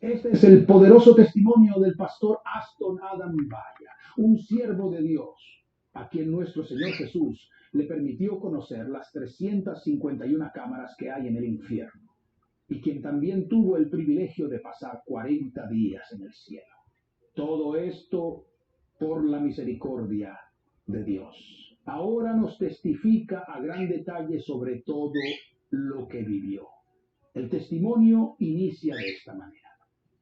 Este es el poderoso testimonio del pastor Aston Adam Baya, un siervo de Dios, a quien nuestro Señor Jesús le permitió conocer las 351 cámaras que hay en el infierno, y quien también tuvo el privilegio de pasar 40 días en el cielo. Todo esto por la misericordia de Dios. Ahora nos testifica a gran detalle sobre todo lo que vivió. El testimonio inicia de esta manera.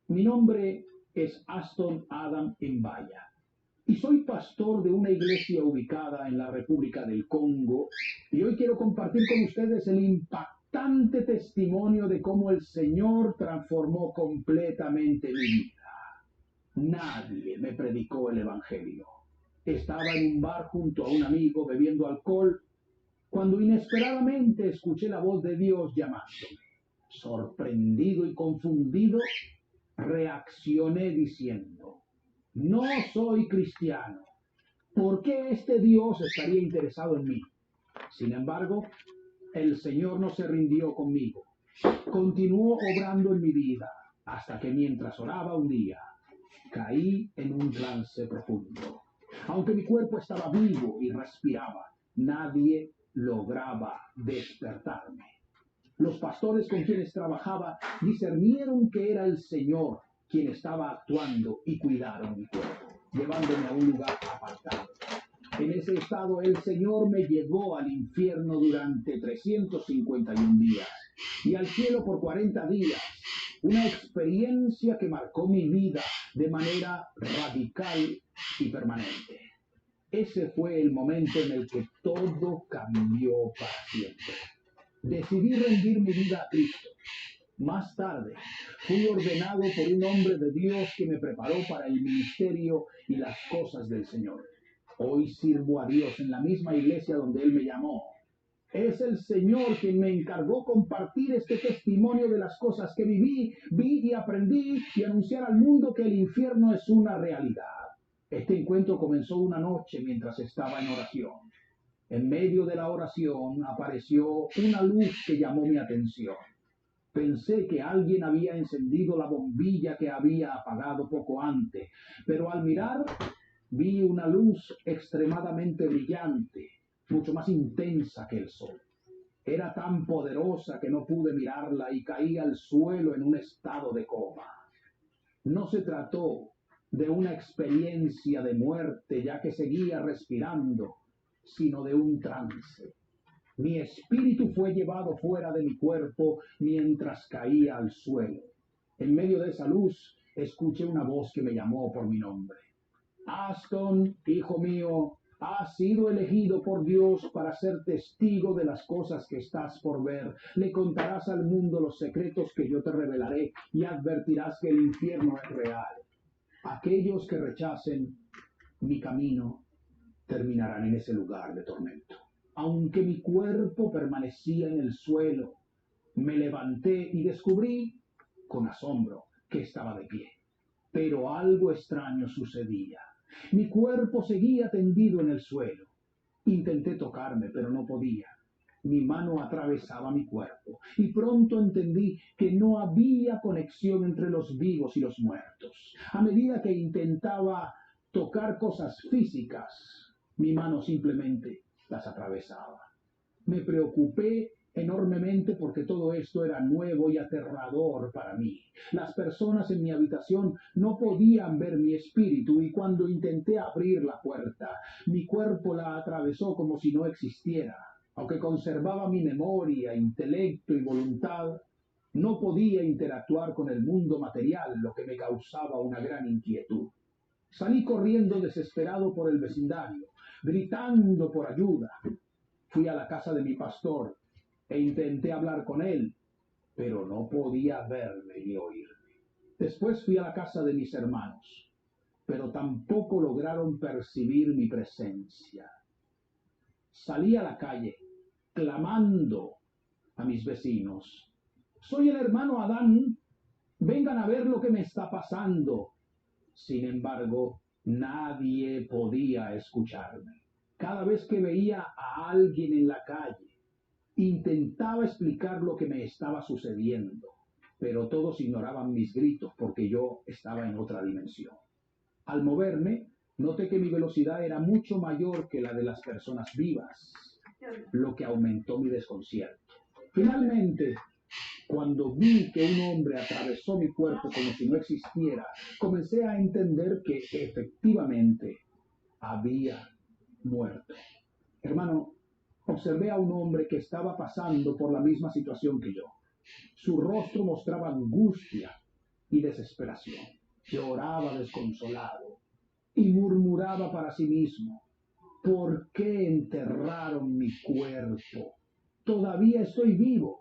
Mi nombre es Aston Adam Mbaya y soy pastor de una iglesia ubicada en la República del Congo, y hoy quiero compartir con ustedes el impactante testimonio de cómo el Señor transformó completamente mi vida. Nadie me predicó el Evangelio. Estaba en un bar junto a un amigo bebiendo alcohol cuando inesperadamente escuché la voz de Dios llamándome. Sorprendido y confundido, reaccioné diciendo: no soy cristiano. ¿Por qué este Dios estaría interesado en mí? Sin embargo, el Señor no se rindió conmigo. Continuó obrando en mi vida hasta que mientras oraba un día, caí en un trance profundo. Aunque mi cuerpo estaba vivo y respiraba, nadie lograba despertarme. Los pastores con quienes trabajaba discernieron que era el Señor quien estaba actuando y cuidaron mi cuerpo, llevándome a un lugar apartado. En ese estado el Señor me llevó al infierno durante 351 días y al cielo por 40 días. Una experiencia que marcó mi vida de manera radical y permanente. Ese fue el momento en el que todo cambió para siempre. Decidí rendir mi vida a Cristo. Más tarde, fui ordenado por un hombre de Dios que me preparó para el ministerio y las cosas del Señor. Hoy sirvo a Dios en la misma iglesia donde Él me llamó. Es el Señor quien me encargó compartir este testimonio de las cosas que vi y aprendí, y anunciar al mundo que el infierno es una realidad. Este encuentro comenzó una noche mientras estaba en oración. En medio de la oración apareció una luz que llamó mi atención. Pensé que alguien había encendido la bombilla que había apagado poco antes, pero al mirar vi una luz extremadamente brillante, mucho más intensa que el sol. Era tan poderosa que no pude mirarla y caí al suelo en un estado de coma. No se trató de una experiencia de muerte, ya que seguía respirando, sino de un trance. Mi espíritu fue llevado fuera de mi cuerpo mientras caía al suelo. En medio de esa luz, escuché una voz que me llamó por mi nombre. Aston, hijo mío, has sido elegido por Dios para ser testigo de las cosas que estás por ver. Le contarás al mundo los secretos que yo te revelaré y advertirás que el infierno es real. Aquellos que rechacen mi camino terminarán en ese lugar de tormento. Aunque mi cuerpo permanecía en el suelo, me levanté y descubrí, con asombro, que estaba de pie. Pero algo extraño sucedía. Mi cuerpo seguía tendido en el suelo. Intenté tocarme, pero no podía. Mi mano atravesaba mi cuerpo y pronto entendí que no había conexión entre los vivos y los muertos. A medida que intentaba tocar cosas físicas, mi mano simplemente las atravesaba. Me preocupé enormemente porque todo esto era nuevo y aterrador para mí. Las personas en mi habitación no podían ver mi espíritu y cuando intenté abrir la puerta, mi cuerpo la atravesó como si no existiera. Aunque conservaba mi memoria, intelecto y voluntad, no podía interactuar con el mundo material, lo que me causaba una gran inquietud. Salí corriendo desesperado por el vecindario, gritando por ayuda. Fui a la casa de mi pastor e intenté hablar con él, pero no podía verme ni oírme. Después fui a la casa de mis hermanos, pero tampoco lograron percibir mi presencia. Salí a la calle, clamando a mis vecinos: soy el hermano Adán, vengan a ver lo que me está pasando. Sin embargo, nadie podía escucharme. Cada vez que veía a alguien en la calle, intentaba explicar lo que me estaba sucediendo. pero todos ignoraban mis gritos porque yo estaba en otra dimensión. Al moverme, noté que mi velocidad era mucho mayor que la de las personas vivas, lo que aumentó mi desconcierto. Finalmente, cuando vi que un hombre atravesó mi cuerpo como si no existiera, comencé a entender que efectivamente había muerto. Hermano, observé a un hombre que estaba pasando por la misma situación que yo. Su rostro mostraba angustia y desesperación. Lloraba desconsolado y murmuraba para sí mismo: ¿por qué enterraron mi cuerpo? Todavía estoy vivo.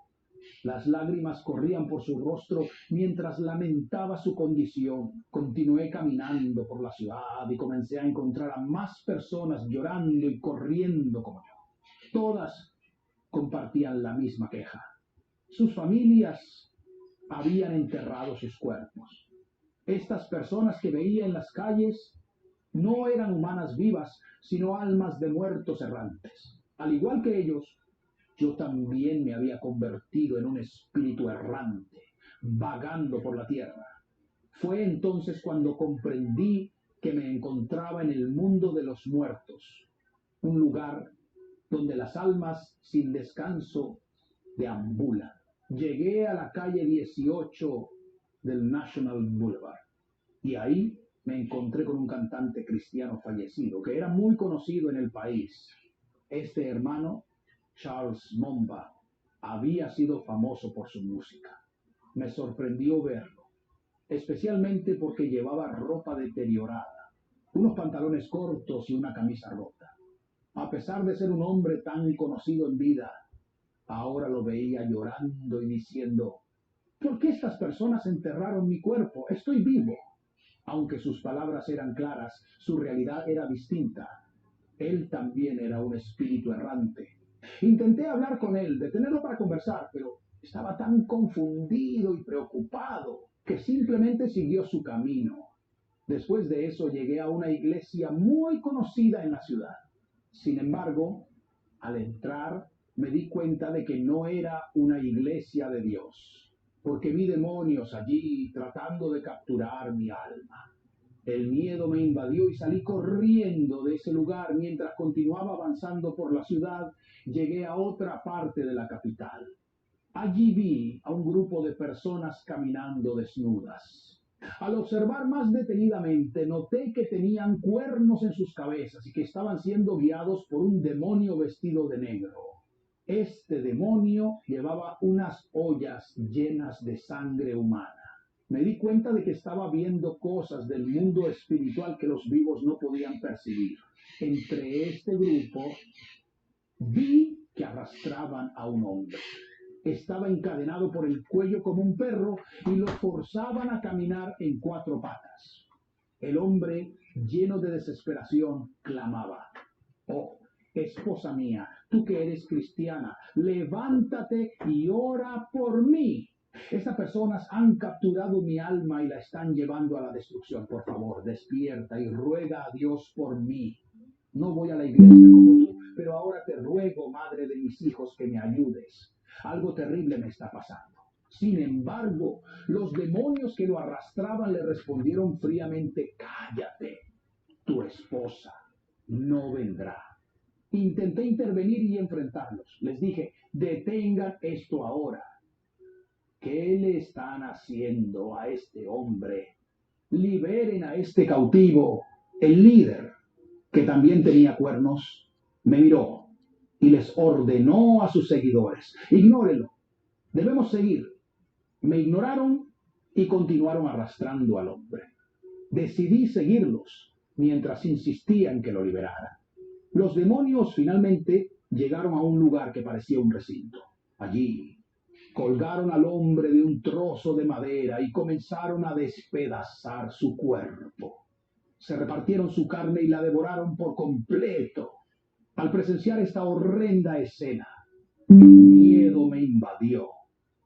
Las lágrimas corrían por su rostro mientras lamentaba su condición. Continué caminando por la ciudad y comencé a encontrar a más personas llorando y corriendo como yo. Todas compartían la misma queja. Sus familias habían enterrado sus cuerpos. Estas personas que veía en las calles no eran humanas vivas, sino almas de muertos errantes. Al igual que ellos, yo también me había convertido en un espíritu errante, vagando por la tierra. Fue entonces cuando comprendí que me encontraba en el mundo de los muertos, un lugar donde las almas sin descanso deambulan. Llegué a la calle 18 del National Boulevard y ahí me encontré con un cantante cristiano fallecido que era muy conocido en el país. Este hermano, Charles Momba, había sido famoso por su música. Me sorprendió verlo, especialmente porque llevaba ropa deteriorada, unos pantalones cortos y una camisa rota. A pesar de ser un hombre tan conocido en vida, ahora lo veía llorando y diciendo: ¿por qué estas personas enterraron mi cuerpo? Estoy vivo. Aunque sus palabras eran claras, su realidad era distinta. Él también era un espíritu errante. Intenté hablar con él, detenerlo para conversar, pero estaba tan confundido y preocupado que simplemente siguió su camino. Después de eso llegué a una iglesia muy conocida en la ciudad. Sin embargo, al entrar me di cuenta de que no era una iglesia de Dios, porque vi demonios allí tratando de capturar mi alma. El miedo me invadió y salí corriendo de ese lugar. Mientras continuaba avanzando por la ciudad, llegué a otra parte de la capital. Allí vi a un grupo de personas caminando desnudas. Al observar más detenidamente, noté que tenían cuernos en sus cabezas y que estaban siendo guiados por un demonio vestido de negro. Este demonio llevaba unas ollas llenas de sangre humana. Me di cuenta de que estaba viendo cosas del mundo espiritual que los vivos no podían percibir. Entre este grupo vi que arrastraban a un hombre. Estaba encadenado por el cuello como un perro y lo forzaban a caminar en 4 patas. El hombre, lleno de desesperación, clamaba: oh, esposa mía, tú que eres cristiana, levántate y ora por mí. Estas personas han capturado mi alma y la están llevando a la destrucción. Por favor, despierta y ruega a Dios por mí. No voy a la iglesia como tú, pero ahora te ruego, madre de mis hijos, que me ayudes. Algo terrible me está pasando. Sin embargo, los demonios que lo arrastraban le respondieron fríamente: cállate, tu esposa no vendrá. Intenté intervenir y enfrentarlos. Les dije: detengan esto ahora. ¿Qué le están haciendo a este hombre? Liberen a este cautivo. El líder, que también tenía cuernos, me miró y les ordenó a sus seguidores: ignórenlo, debemos seguir. Me ignoraron y continuaron arrastrando al hombre. Decidí seguirlos mientras insistía en que lo liberaran. Los demonios finalmente llegaron a un lugar que parecía un recinto. Allí colgaron al hombre de un trozo de madera y comenzaron a despedazar su cuerpo. Se repartieron su carne y la devoraron por completo. Al presenciar esta horrenda escena, el miedo me invadió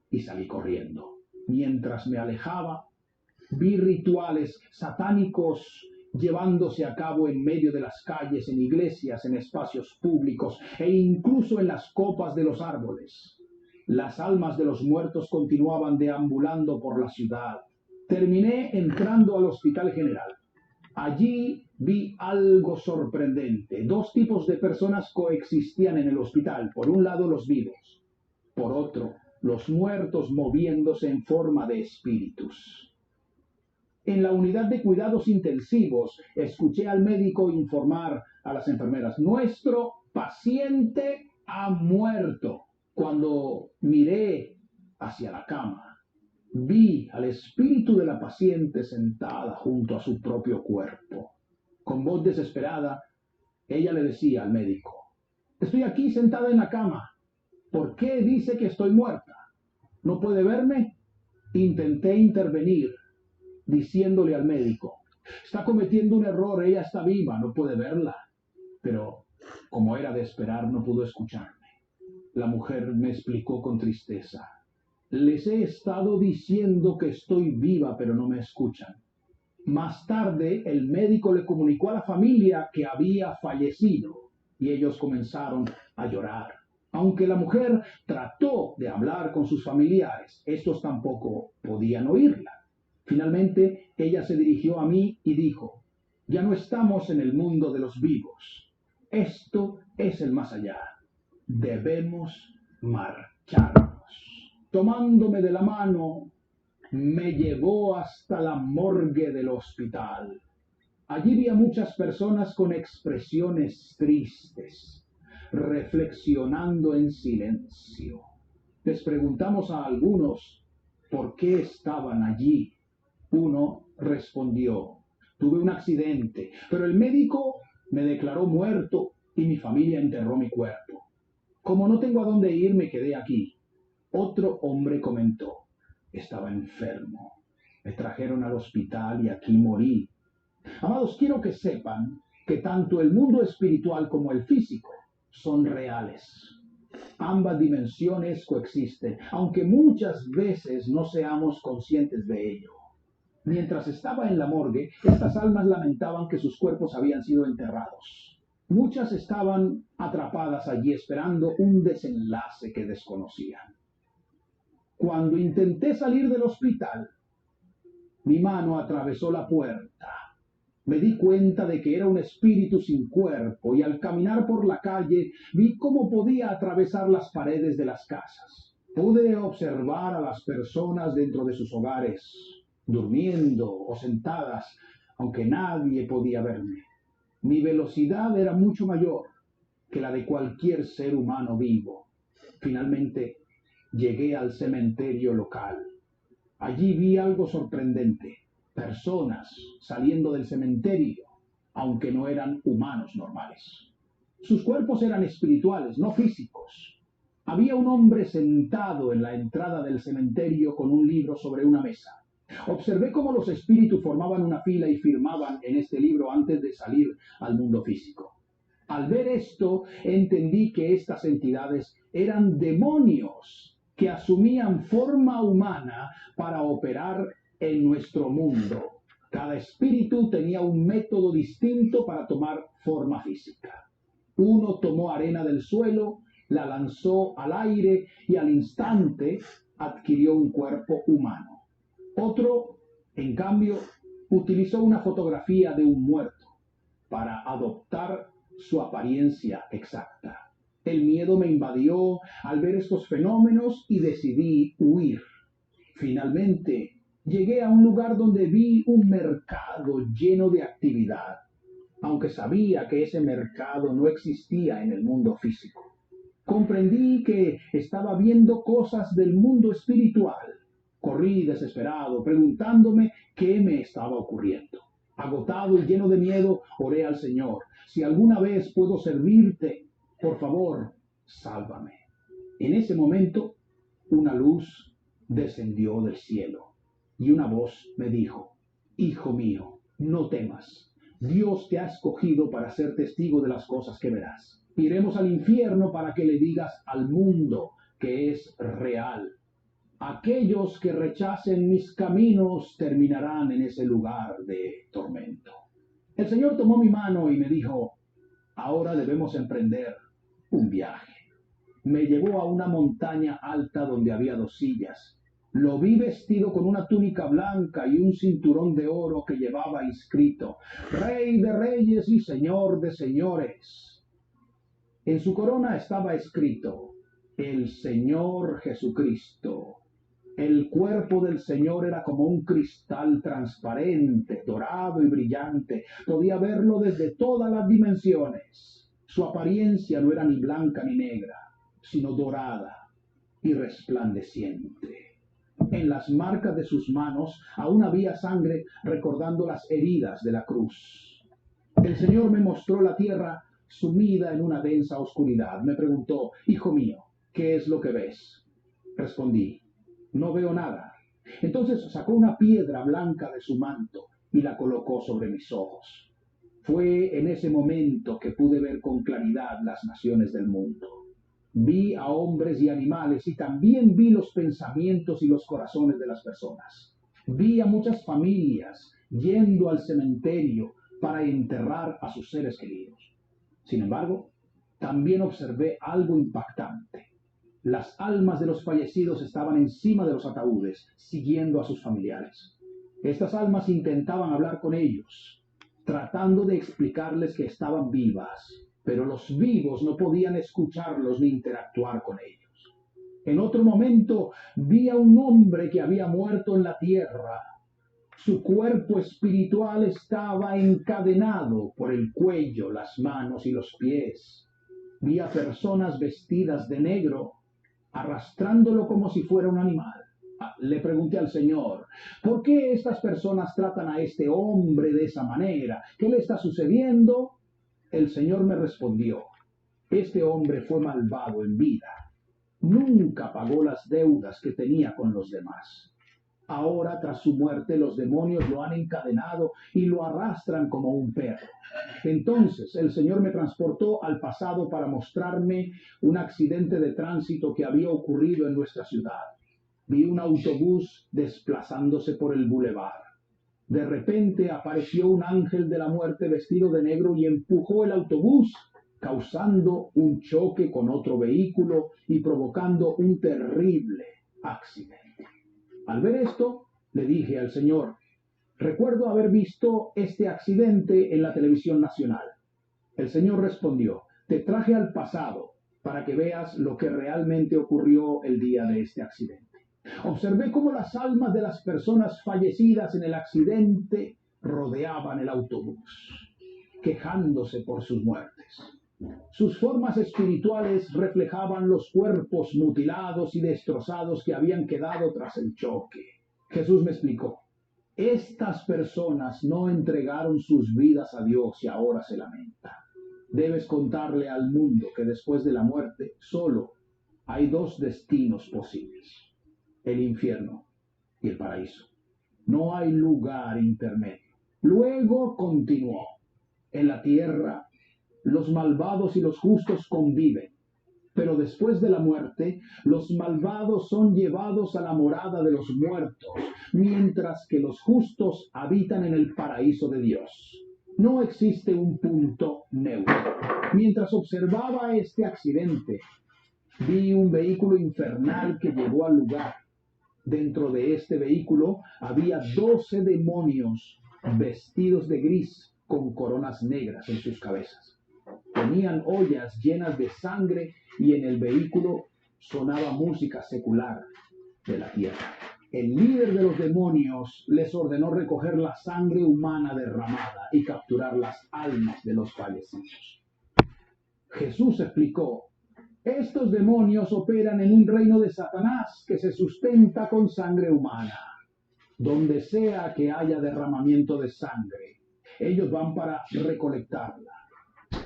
y salí corriendo. Mientras me alejaba, vi rituales satánicos llevándose a cabo en medio de las calles, en iglesias, en espacios públicos e incluso en las copas de los árboles. Las almas de los muertos continuaban deambulando por la ciudad. Terminé entrando al Hospital General. Allí vi algo sorprendente. Dos tipos de personas coexistían en el hospital. Por un lado, los vivos. Por otro, los muertos moviéndose en forma de espíritus. En la unidad de cuidados intensivos, escuché al médico informar a las enfermeras: nuestro paciente ha muerto. Cuando miré hacia la cama, vi al espíritu de la paciente sentada junto a su propio cuerpo. Con voz desesperada, ella le decía al médico: estoy aquí sentada en la cama. ¿Por qué dice que estoy muerta? ¿No puede verme? Intenté intervenir, diciéndole al médico: está cometiendo un error, ella está viva, no puede verla. Pero, como era de esperar, no pudo escucharme. La mujer me explicó con tristeza: les he estado diciendo que estoy viva, pero no me escuchan. Más tarde, el médico le comunicó a la familia que había fallecido y ellos comenzaron a llorar. Aunque la mujer trató de hablar con sus familiares, estos tampoco podían oírla. Finalmente, ella se dirigió a mí y dijo: ya no estamos en el mundo de los vivos. Esto es el más allá. Debemos marcharnos. Tomándome de la mano, me llevó hasta la morgue del hospital. Allí vi a muchas personas con expresiones tristes, reflexionando en silencio. Les preguntamos a algunos por qué estaban allí. Uno respondió: tuve un accidente, pero el médico me declaró muerto y mi familia enterró mi cuerpo. Como no tengo a dónde ir, me quedé aquí. Otro hombre comentó: estaba enfermo. Me trajeron al hospital y aquí morí. Amados, quiero que sepan que tanto el mundo espiritual como el físico son reales. Ambas dimensiones coexisten, aunque muchas veces no seamos conscientes de ello. Mientras estaba en la morgue, estas almas lamentaban que sus cuerpos habían sido enterrados. Muchas estaban atrapadas allí esperando un desenlace que desconocían. Cuando intenté salir del hospital, mi mano atravesó la puerta. Me di cuenta de que era un espíritu sin cuerpo y al caminar por la calle vi cómo podía atravesar las paredes de las casas. Pude observar a las personas dentro de sus hogares, durmiendo o sentadas, aunque nadie podía verme. Mi velocidad era mucho mayor que la de cualquier ser humano vivo. Finalmente, llegué al cementerio local. Allí vi algo sorprendente: personas saliendo del cementerio, aunque no eran humanos normales. Sus cuerpos eran espirituales, no físicos. Había un hombre sentado en la entrada del cementerio con un libro sobre una mesa. Observé cómo los espíritus formaban una fila y firmaban en este libro antes de salir al mundo físico. Al ver esto, entendí que estas entidades eran demonios que asumían forma humana para operar en nuestro mundo. Cada espíritu tenía un método distinto para tomar forma física. Uno tomó arena del suelo, la lanzó al aire y al instante adquirió un cuerpo humano. Otro, en cambio, utilizó una fotografía de un muerto para adoptar su apariencia exacta. El miedo me invadió al ver estos fenómenos y decidí huir. Finalmente, llegué a un lugar donde vi un mercado lleno de actividad, aunque sabía que ese mercado no existía en el mundo físico. Comprendí que estaba viendo cosas del mundo espiritual. Corrí desesperado, preguntándome qué me estaba ocurriendo. Agotado y lleno de miedo, oré al Señor: si alguna vez puedo servirte, por favor, sálvame. En ese momento, una luz descendió del cielo y una voz me dijo: hijo mío, no temas. Dios te ha escogido para ser testigo de las cosas que verás. Iremos al infierno para que le digas al mundo que es real. Aquellos que rechacen mis caminos terminarán en ese lugar de tormento. El Señor tomó mi mano y me dijo: ahora debemos emprender un viaje. Me llevó a una montaña alta donde había dos sillas. Lo vi vestido con una túnica blanca y un cinturón de oro que llevaba inscrito: Rey de Reyes y Señor de Señores. En su corona estaba escrito: El Señor Jesucristo. El cuerpo del Señor era como un cristal transparente, dorado y brillante. Podía verlo desde todas las dimensiones. Su apariencia no era ni blanca ni negra, sino dorada y resplandeciente. En las marcas de sus manos aún había sangre, recordando las heridas de la cruz. El Señor me mostró la tierra sumida en una densa oscuridad. Me preguntó: Hijo mío, ¿qué es lo que ves? Respondí: No veo nada. Entonces sacó una piedra blanca de su manto y la colocó sobre mis ojos. Fue en ese momento que pude ver con claridad las naciones del mundo. Vi a hombres y animales y también vi los pensamientos y los corazones de las personas. Vi a muchas familias yendo al cementerio para enterrar a sus seres queridos. Sin embargo, también observé algo impactante. Las almas de los fallecidos estaban encima de los ataúdes, siguiendo a sus familiares. Estas almas intentaban hablar con ellos, tratando de explicarles que estaban vivas, pero los vivos no podían escucharlos ni interactuar con ellos. En otro momento vi a un hombre que había muerto en la tierra. Su cuerpo espiritual estaba encadenado por el cuello, las manos y los pies. Vi a personas vestidas de negro, arrastrándolo como si fuera un animal. Le pregunté al Señor: ¿por qué estas personas tratan a este hombre de esa manera? ¿Qué le está sucediendo? El Señor me respondió: este hombre fue malvado en vida. Nunca pagó las deudas que tenía con los demás. Ahora, tras su muerte, los demonios lo han encadenado y lo arrastran como un perro. Entonces el Señor me transportó al pasado para mostrarme un accidente de tránsito que había ocurrido en nuestra ciudad. Vi un autobús desplazándose por el bulevar. De repente apareció un ángel de la muerte vestido de negro y empujó el autobús, causando un choque con otro vehículo y provocando un terrible accidente. Al ver esto, le dije al Señor: recuerdo haber visto este accidente en la televisión nacional. El Señor respondió: te traje al pasado para que veas lo que realmente ocurrió el día de este accidente. Observé cómo las almas de las personas fallecidas en el accidente rodeaban el autobús, quejándose por sus muertes. Sus formas espirituales reflejaban los cuerpos mutilados y destrozados que habían quedado tras el choque. Jesús me explicó: estas personas no entregaron sus vidas a Dios y ahora se lamentan. Debes contarle al mundo que después de la muerte solo hay dos destinos posibles: el infierno y el paraíso. No hay lugar intermedio. Luego continuó: en la tierra los malvados y los justos conviven, pero después de la muerte, los malvados son llevados a la morada de los muertos, mientras que los justos habitan en el paraíso de Dios. No existe un punto neutro. Mientras observaba este accidente, vi un vehículo infernal que llegó al lugar. Dentro de este vehículo había 12 demonios vestidos de gris con coronas negras en sus cabezas. Tenían ollas llenas de sangre y en el vehículo sonaba música secular de la tierra. El líder de los demonios les ordenó recoger la sangre humana derramada y capturar las almas de los fallecidos. Jesús explicó: estos demonios operan en un reino de Satanás que se sustenta con sangre humana. Donde sea que haya derramamiento de sangre, ellos van para recolectarla.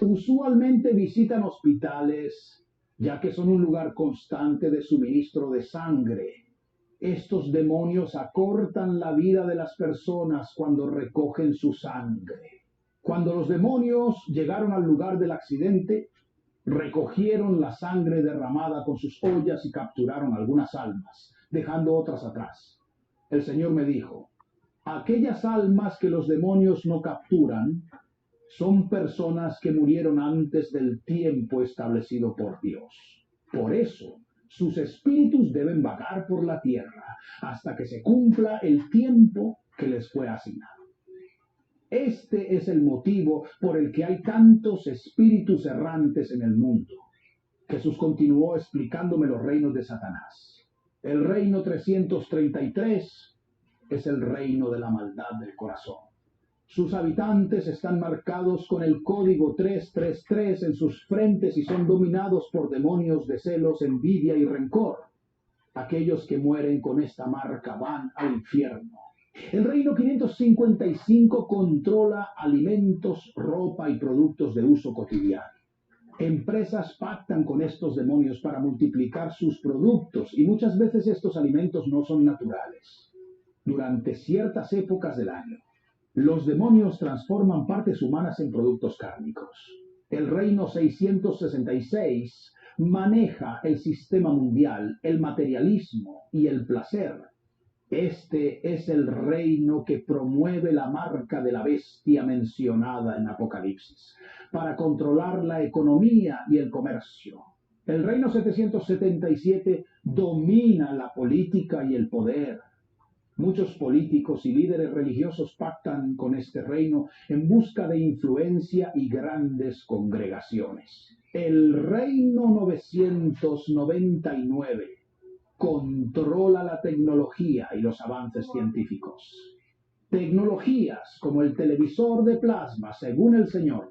Usualmente visitan hospitales, ya que son un lugar constante de suministro de sangre. Estos demonios acortan la vida de las personas cuando recogen su sangre. Cuando los demonios llegaron al lugar del accidente, recogieron la sangre derramada con sus ollas y capturaron algunas almas, dejando otras atrás. El Señor me dijo: aquellas almas que los demonios no capturan son personas que murieron antes del tiempo establecido por Dios. Por eso, sus espíritus deben vagar por la tierra hasta que se cumpla el tiempo que les fue asignado. Este es el motivo por el que hay tantos espíritus errantes en el mundo. Jesús continuó explicándome los reinos de Satanás. El reino 333 es el reino de la maldad del corazón. Sus habitantes están marcados con el código 333 en sus frentes y son dominados por demonios de celos, envidia y rencor. Aquellos que mueren con esta marca van al infierno. El reino 555 controla alimentos, ropa y productos de uso cotidiano. Empresas pactan con estos demonios para multiplicar sus productos y muchas veces estos alimentos no son naturales. Durante ciertas épocas del año, los demonios transforman partes humanas en productos cárnicos. El reino 666 maneja el sistema mundial, el materialismo y el placer. Este es el reino que promueve la marca de la bestia mencionada en Apocalipsis, para controlar la economía y el comercio. El reino 777 domina la política y el poder. Muchos políticos y líderes religiosos pactan con este reino en busca de influencia y grandes congregaciones. El reino 999 controla la tecnología y los avances científicos. Tecnologías como el televisor de plasma, según el Señor,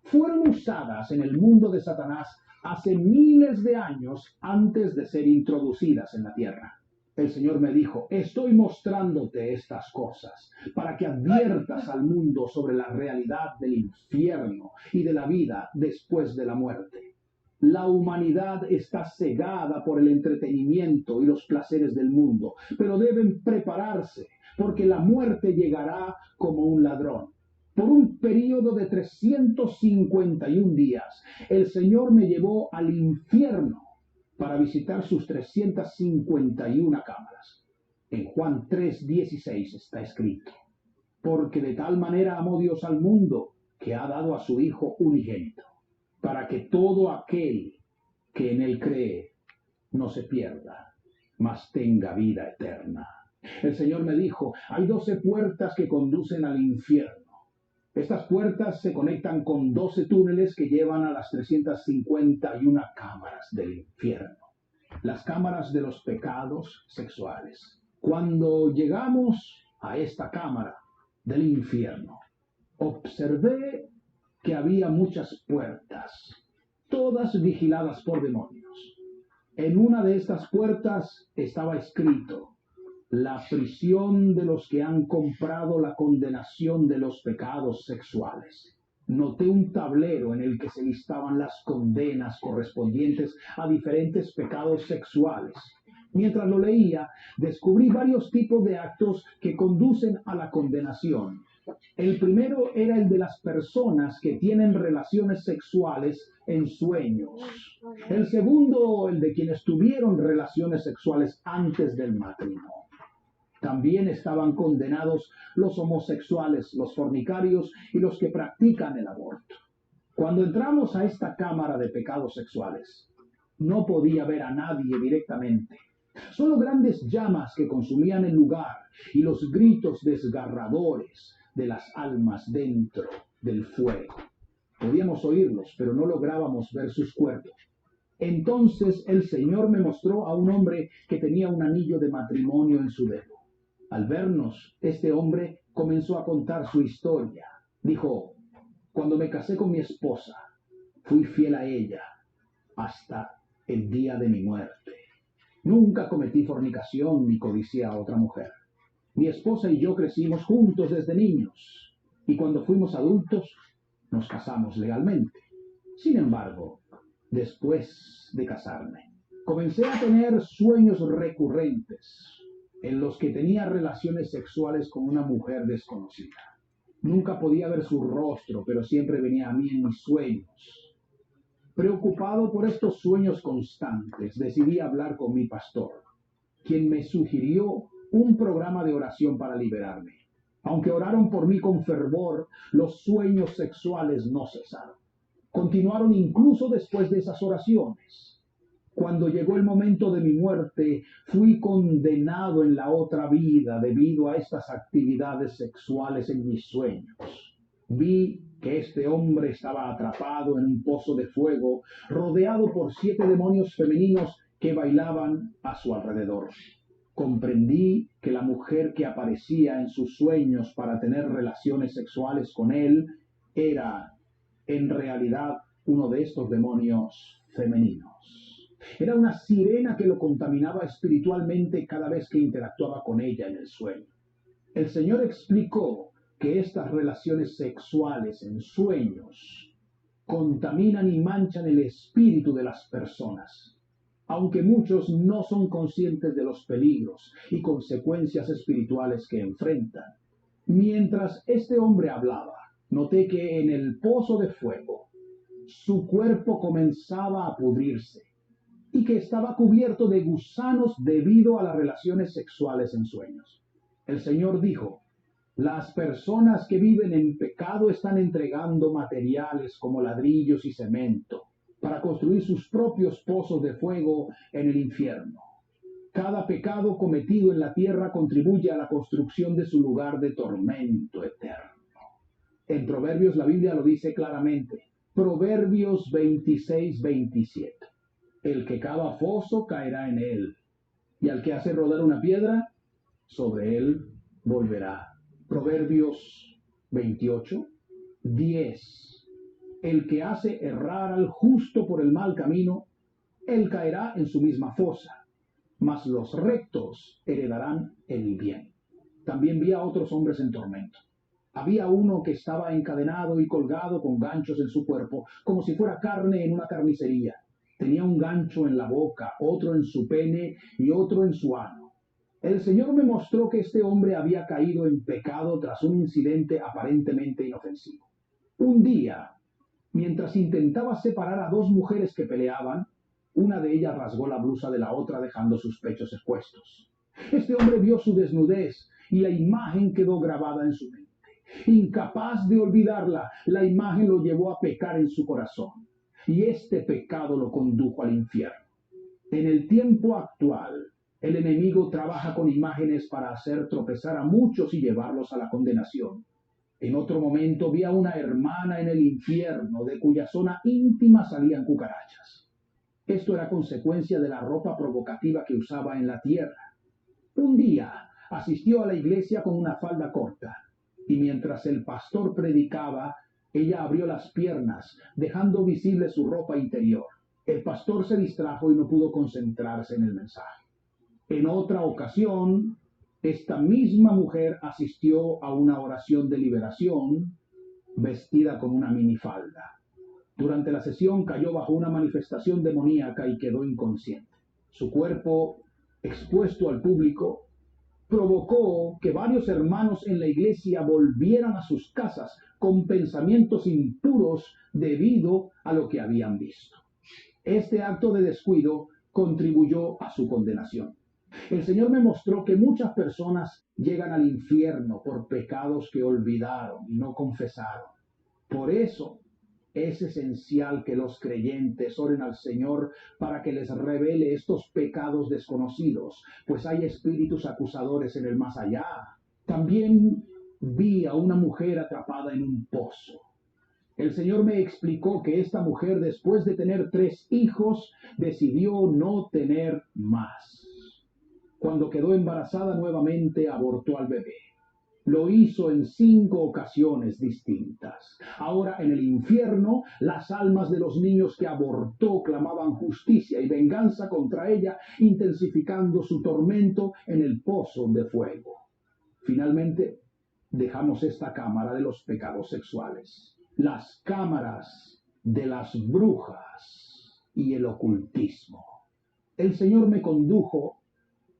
fueron usadas en el mundo de Satanás hace miles de años antes de ser introducidas en la tierra. El Señor me dijo, estoy mostrándote estas cosas para que adviertas al mundo sobre la realidad del infierno y de la vida después de la muerte. La humanidad está cegada por el entretenimiento y los placeres del mundo, pero deben prepararse porque la muerte llegará como un ladrón. Por un periodo de 351 días, el Señor me llevó al infierno para visitar sus 351 cámaras. En Juan 3:16 está escrito, porque de tal manera amó Dios al mundo que ha dado a su Hijo unigénito, para que todo aquel que en él cree no se pierda, mas tenga vida eterna. El Señor me dijo, hay 12 puertas que conducen al infierno. Estas puertas se conectan con 12 túneles que llevan a las 351 cámaras del infierno, las cámaras de los pecados sexuales. Cuando llegamos a esta cámara del infierno, observé que había muchas puertas, todas vigiladas por demonios. En una de estas puertas estaba escrito, la prisión de los que han comprado la condenación de los pecados sexuales. Noté un tablero en el que se listaban las condenas correspondientes a diferentes pecados sexuales. Mientras lo leía, descubrí varios tipos de actos que conducen a la condenación. El primero era el de las personas que tienen relaciones sexuales en sueños. El segundo, el de quienes tuvieron relaciones sexuales antes del matrimonio. También estaban condenados los homosexuales, los fornicarios y los que practican el aborto. Cuando entramos a esta cámara de pecados sexuales, no podía ver a nadie directamente. Solo grandes llamas que consumían el lugar y los gritos desgarradores de las almas dentro del fuego. Podíamos oírlos, pero no lográbamos ver sus cuerpos. Entonces el Señor me mostró a un hombre que tenía un anillo de matrimonio en su dedo. Al vernos, este hombre comenzó a contar su historia. Dijo, cuando me casé con mi esposa, fui fiel a ella hasta el día de mi muerte. Nunca cometí fornicación ni codicié a otra mujer. Mi esposa y yo crecimos juntos desde niños y cuando fuimos adultos nos casamos legalmente. Sin embargo, después de casarme, comencé a tener sueños recurrentes en los que tenía relaciones sexuales con una mujer desconocida. Nunca podía ver su rostro, pero siempre venía a mí en mis sueños. Preocupado por estos sueños constantes, decidí hablar con mi pastor, quien me sugirió un programa de oración para liberarme. Aunque oraron por mí con fervor, los sueños sexuales no cesaron. Continuaron incluso después de esas oraciones. Cuando llegó el momento de mi muerte, fui condenado en la otra vida debido a estas actividades sexuales en mis sueños. Vi que este hombre estaba atrapado en un pozo de fuego, rodeado por 7 demonios femeninos que bailaban a su alrededor. Comprendí que la mujer que aparecía en sus sueños para tener relaciones sexuales con él era, en realidad, uno de estos demonios femeninos. Era una sirena que lo contaminaba espiritualmente cada vez que interactuaba con ella en el sueño. El Señor explicó que estas relaciones sexuales en sueños contaminan y manchan el espíritu de las personas, aunque muchos no son conscientes de los peligros y consecuencias espirituales que enfrentan. Mientras este hombre hablaba, noté que en el pozo de fuego su cuerpo comenzaba a pudrirse y que estaba cubierto de gusanos debido a las relaciones sexuales en sueños. El Señor dijo: las personas que viven en pecado están entregando materiales como ladrillos y cemento para construir sus propios pozos de fuego en el infierno. Cada pecado cometido en la tierra contribuye a la construcción de su lugar de tormento eterno. En Proverbios la Biblia lo dice claramente. Proverbios 26:27. El que cava foso caerá en él, y al que hace rodar una piedra, sobre él volverá. Proverbios 28:10. El que hace errar al justo por el mal camino, él caerá en su misma fosa, mas los rectos heredarán el bien. También vi a otros hombres en tormento. Había uno que estaba encadenado y colgado con ganchos en su cuerpo, como si fuera carne en una carnicería. Tenía un gancho en la boca, otro en su pene y otro en su ano. El Señor me mostró que este hombre había caído en pecado tras un incidente aparentemente inofensivo. Un día, mientras intentaba separar a 2 mujeres que peleaban, una de ellas rasgó la blusa de la otra dejando sus pechos expuestos. Este hombre vio su desnudez y la imagen quedó grabada en su mente. Incapaz de olvidarla, la imagen lo llevó a pecar en su corazón, y este pecado lo condujo al infierno. En el tiempo actual, el enemigo trabaja con imágenes para hacer tropezar a muchos y llevarlos a la condenación. En otro momento vi a una hermana en el infierno, de cuya zona íntima salían cucarachas. Esto era consecuencia de la ropa provocativa que usaba en la tierra. Un día asistió a la iglesia con una falda corta, y mientras el pastor predicaba, ella abrió las piernas, dejando visible su ropa interior. El pastor se distrajo y no pudo concentrarse en el mensaje. En otra ocasión, esta misma mujer asistió a una oración de liberación vestida con una minifalda. Durante la sesión cayó bajo una manifestación demoníaca y quedó inconsciente. Su cuerpo, expuesto al público, provocó que varios hermanos en la iglesia volvieran a sus casas con pensamientos impuros debido a lo que habían visto. Este acto de descuido contribuyó a su condenación. El Señor me mostró que muchas personas llegan al infierno por pecados que olvidaron y no confesaron. Por eso es esencial que los creyentes oren al Señor para que les revele estos pecados desconocidos, pues hay espíritus acusadores en el más allá. También vi a una mujer atrapada en un pozo. El Señor me explicó que esta mujer, después de tener 3 hijos, decidió no tener más. Cuando quedó embarazada nuevamente, abortó al bebé. Lo hizo en 5 ocasiones distintas. Ahora en el infierno, las almas de los niños que abortó clamaban justicia y venganza contra ella, intensificando su tormento en el pozo de fuego. Finalmente, dejamos esta cámara de los pecados sexuales, las cámaras de las brujas y el ocultismo. El Señor me condujo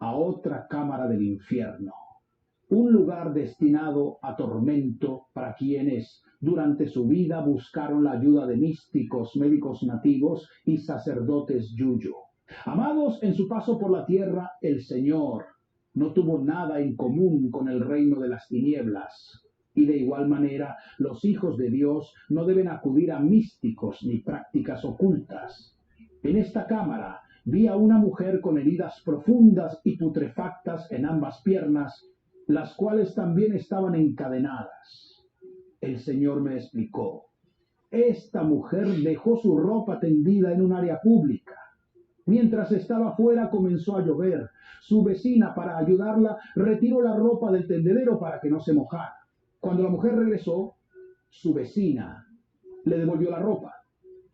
a otra cámara del infierno, un lugar destinado a tormento para quienes durante su vida buscaron la ayuda de místicos, médicos nativos y sacerdotes yuyo. Amados, en su paso por la tierra, el Señor no tuvo nada en común con el reino de las tinieblas. Y de igual manera, los hijos de Dios no deben acudir a místicos ni prácticas ocultas. En esta cámara, vi a una mujer con heridas profundas y putrefactas en ambas piernas, las cuales también estaban encadenadas. El Señor me explicó: esta mujer dejó su ropa tendida en un área pública. Mientras estaba fuera comenzó a llover. Su vecina, para ayudarla, retiró la ropa del tendedero para que no se mojara. Cuando la mujer regresó, su vecina le devolvió la ropa,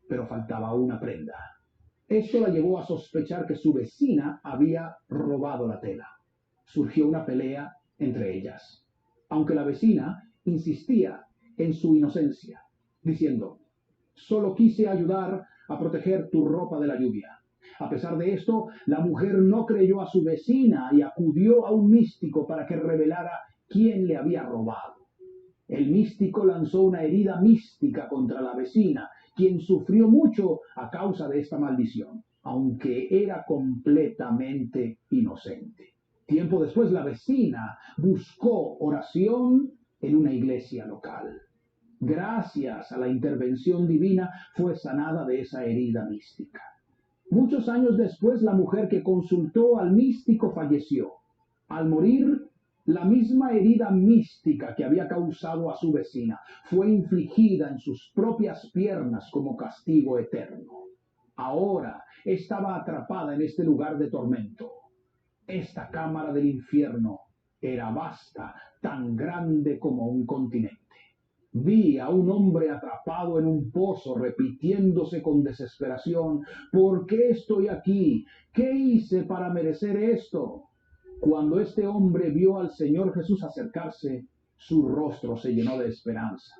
pero faltaba una prenda. Esto la llevó a sospechar que su vecina había robado la tela. Surgió una pelea entre ellas, aunque la vecina insistía en su inocencia, diciendo: solo quise ayudar a proteger tu ropa de la lluvia. A pesar de esto, la mujer no creyó a su vecina y acudió a un místico para que revelara quién le había robado. El místico lanzó una herida mística contra la vecina, quien sufrió mucho a causa de esta maldición, aunque era completamente inocente. Tiempo después, la vecina buscó oración en una iglesia local. Gracias a la intervención divina, fue sanada de esa herida mística. Muchos años después, la mujer que consultó al místico falleció. Al morir, la misma herida mística que había causado a su vecina fue infligida en sus propias piernas como castigo eterno. Ahora estaba atrapada en este lugar de tormento. Esta cámara del infierno era vasta, tan grande como un continente. Vi a un hombre atrapado en un pozo, repitiéndose con desesperación: ¿por qué estoy aquí? ¿Qué hice para merecer esto? Cuando este hombre vio al Señor Jesús acercarse, su rostro se llenó de esperanza.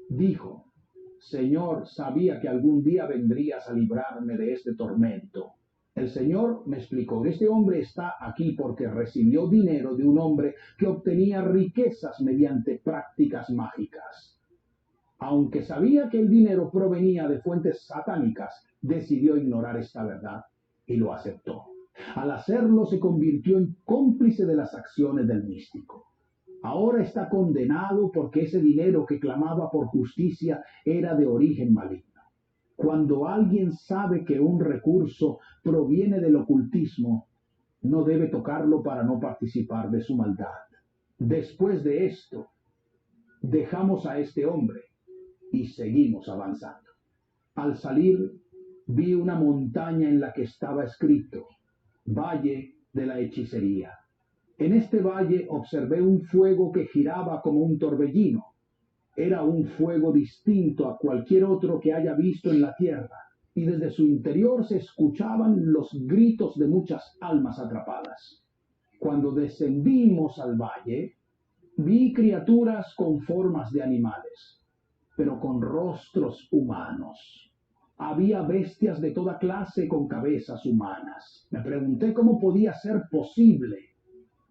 Dijo: Señor, sabía que algún día vendrías a librarme de este tormento. El Señor me explicó: este hombre está aquí porque recibió dinero de un hombre que obtenía riquezas mediante prácticas mágicas. Aunque sabía que el dinero provenía de fuentes satánicas, decidió ignorar esta verdad y lo aceptó. Al hacerlo, se convirtió en cómplice de las acciones del místico. Ahora está condenado porque ese dinero que clamaba por justicia era de origen maligno. Cuando alguien sabe que un recurso proviene del ocultismo, no debe tocarlo para no participar de su maldad. Después de esto, dejamos a este hombre y seguimos avanzando. Al salir, vi una montaña en la que estaba escrito: Valle de la Hechicería. En este valle observé un fuego que giraba como un torbellino. Era un fuego distinto a cualquier otro que haya visto en la tierra, y desde su interior se escuchaban los gritos de muchas almas atrapadas. Cuando descendimos al valle, vi criaturas con formas de animales, pero con rostros humanos. Había bestias de toda clase con cabezas humanas. Me pregunté cómo podía ser posible.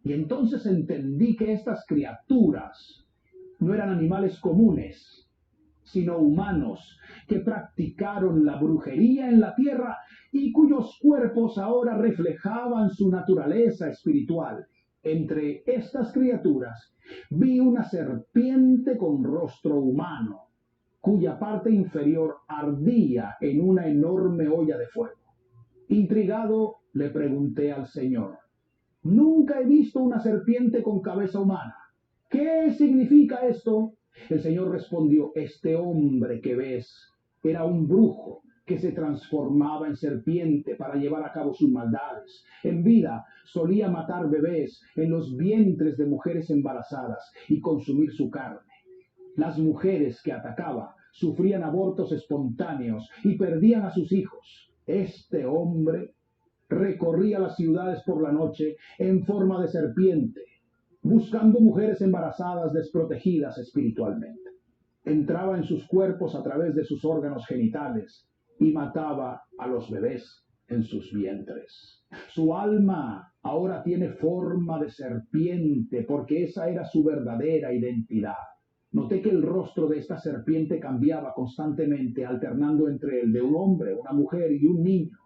Y entonces entendí que estas criaturas no eran animales comunes, sino humanos que practicaron la brujería en la tierra y cuyos cuerpos ahora reflejaban su naturaleza espiritual. Entre estas criaturas vi una serpiente con rostro humano, cuya parte inferior ardía en una enorme olla de fuego. Intrigado, le pregunté al Señor: nunca he visto una serpiente con cabeza humana. ¿Qué significa esto? El Señor respondió: este hombre que ves era un brujo que se transformaba en serpiente para llevar a cabo sus maldades. En vida solía matar bebés en los vientres de mujeres embarazadas y consumir su carne. Las mujeres que atacaba sufrían abortos espontáneos y perdían a sus hijos. Este hombre recorría las ciudades por la noche en forma de serpiente, buscando mujeres embarazadas desprotegidas espiritualmente. Entraba en sus cuerpos a través de sus órganos genitales y mataba a los bebés en sus vientres. Su alma ahora tiene forma de serpiente porque esa era su verdadera identidad. Noté que el rostro de esta serpiente cambiaba constantemente, alternando entre el de un hombre, una mujer y un niño.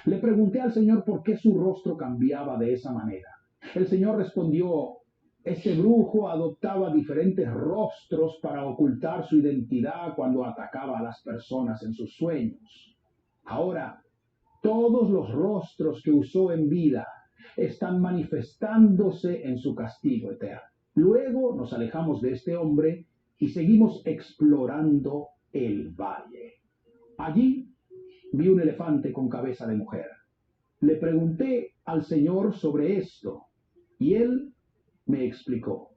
Le pregunté al Señor por qué su rostro cambiaba de esa manera. El Señor respondió: ese brujo adoptaba diferentes rostros para ocultar su identidad cuando atacaba a las personas en sus sueños. Ahora, Todos los rostros que usó en vida están manifestándose en su castigo eterno. Luego nos alejamos de este hombre y seguimos explorando el valle. Allí vi un elefante con cabeza de mujer. Le pregunté al Señor sobre esto y él me explicó.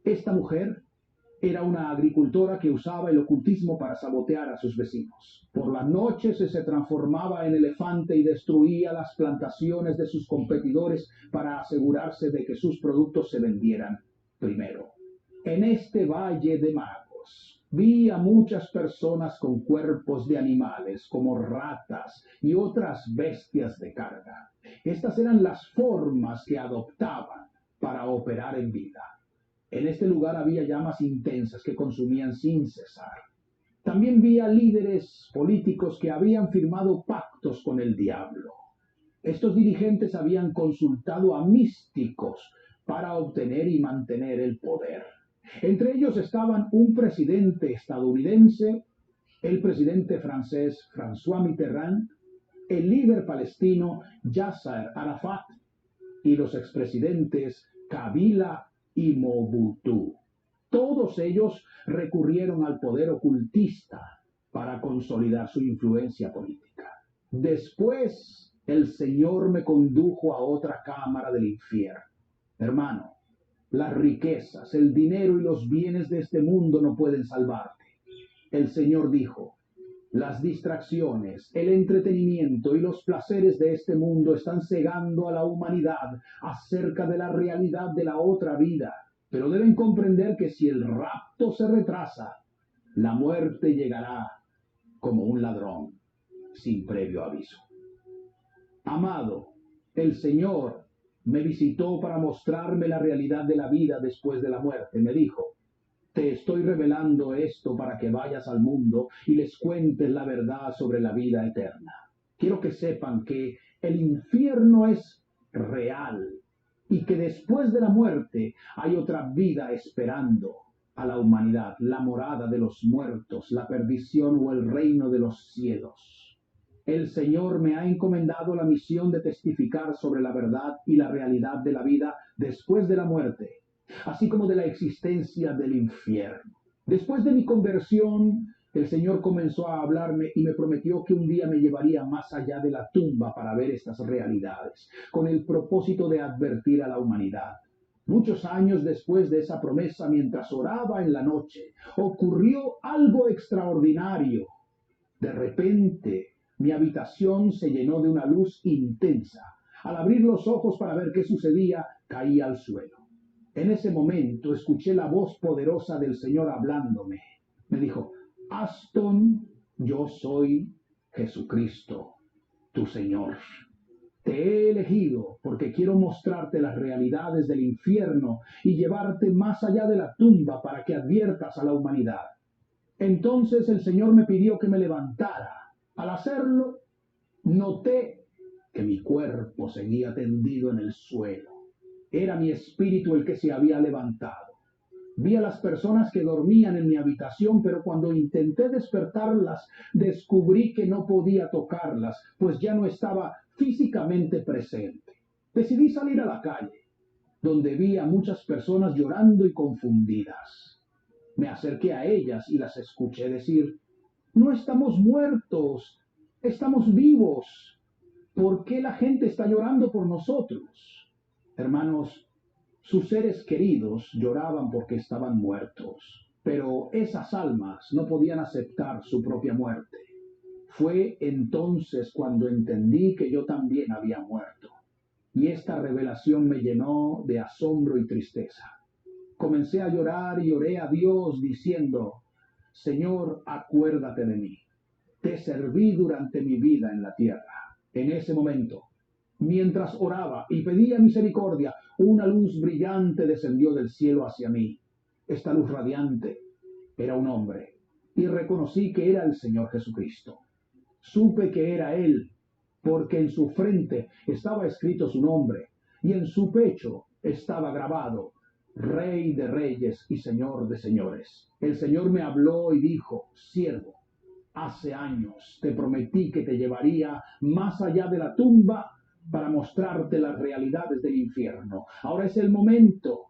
Esta mujer era una agricultora que usaba el ocultismo para sabotear a sus vecinos. Por las noches se transformaba en elefante y destruía las plantaciones de sus competidores para asegurarse de que sus productos se vendieran primero. En este valle de magos vi a muchas personas con cuerpos de animales como ratas y otras bestias de carga. Estas eran las formas que adoptaban para operar en vida. En este lugar había llamas intensas que consumían sin cesar. También vi a líderes políticos que habían firmado pactos con el diablo. Estos dirigentes habían consultado a místicos para obtener y mantener el poder. Entre ellos estaban un presidente estadounidense, el presidente francés François Mitterrand, el líder palestino Yasser Arafat y los expresidentes Kabila y Mobutu. Todos ellos recurrieron al poder ocultista para consolidar su influencia política. Después, el Señor me condujo a otra cámara del infierno. Hermano, las riquezas, el dinero y los bienes de este mundo no pueden salvarte. El Señor dijo, las distracciones, el entretenimiento y los placeres de este mundo están cegando a la humanidad acerca de la realidad de la otra vida. Pero deben comprender que si el rapto se retrasa, la muerte llegará como un ladrón sin previo aviso. Amado, el Señor me visitó para mostrarme la realidad de la vida después de la muerte. Me dijo, te estoy revelando esto para que vayas al mundo y les cuentes la verdad sobre la vida eterna. Quiero que sepan que el infierno es real y que después de la muerte hay otra vida esperando a la humanidad, la morada de los muertos, la perdición o el reino de los cielos. El Señor me ha encomendado la misión de testificar sobre la verdad y la realidad de la vida después de la muerte, así como de la existencia del infierno. Después de mi conversión, el Señor comenzó a hablarme y me prometió que un día me llevaría más allá de la tumba para ver estas realidades, con el propósito de advertir a la humanidad. Muchos años después de esa promesa, mientras oraba en la noche, ocurrió algo extraordinario. De repente, mi habitación se llenó de una luz intensa. Al abrir los ojos para ver qué sucedía, caí al suelo. En ese momento escuché la voz poderosa del Señor hablándome. Me dijo, Aston, yo soy Jesucristo, tu Señor. Te he elegido porque quiero mostrarte las realidades del infierno y llevarte más allá de la tumba para que adviertas a la humanidad. Entonces el Señor me pidió que me levantara. Al hacerlo, noté que mi cuerpo seguía tendido en el suelo. Era mi espíritu el que se había levantado. Vi a las personas que dormían en mi habitación, pero cuando intenté despertarlas, descubrí que no podía tocarlas, pues ya no estaba físicamente presente. Decidí salir a la calle, donde vi a muchas personas llorando y confundidas. Me acerqué a ellas y las escuché decir, no estamos muertos, estamos vivos. ¿Por qué la gente está llorando por nosotros? Hermanos, sus seres queridos lloraban porque estaban muertos, pero esas almas no podían aceptar su propia muerte. Fue entonces cuando entendí que yo también había muerto, y esta revelación me llenó de asombro y tristeza. Comencé a llorar y oré a Dios diciendo, Señor, acuérdate de mí. Te serví durante mi vida en la tierra. En ese momento, mientras oraba y pedía misericordia, una luz brillante descendió del cielo hacia mí. Esta luz radiante era un hombre y reconocí que era el Señor Jesucristo. Supe que era Él, porque en su frente estaba escrito su nombre y en su pecho estaba grabado, Rey de reyes y Señor de señores. El Señor me habló y dijo, siervo, Hace años te prometí que te llevaría más allá de la tumba para mostrarte las realidades del infierno. Ahora es el momento.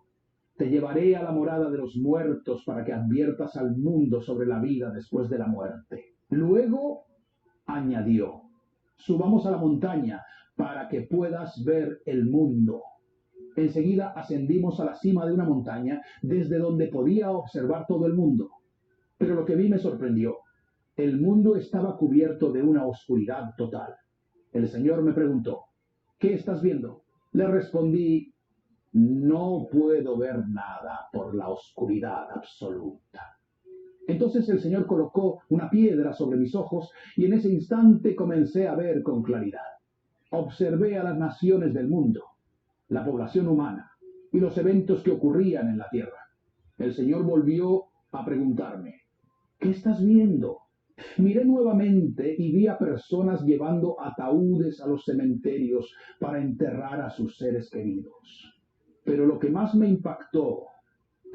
Te llevaré a la morada de los muertos para que adviertas al mundo sobre la vida después de la muerte. Luego añadió, subamos a la montaña para que puedas ver el mundo. Enseguida ascendimos a la cima de una montaña desde donde podía observar todo el mundo. Pero lo que vi me sorprendió. El mundo estaba cubierto de una oscuridad total. El Señor me preguntó, ¿qué estás viendo? Le respondí, no puedo ver nada por la oscuridad absoluta. Entonces el Señor colocó una piedra sobre mis ojos y en ese instante comencé a ver con claridad. Observé a las naciones del mundo, la población humana y los eventos que ocurrían en la tierra. El Señor volvió a preguntarme, ¿qué estás viendo? Miré nuevamente y vi a personas llevando ataúdes a los cementerios para enterrar a sus seres queridos. Pero lo que más me impactó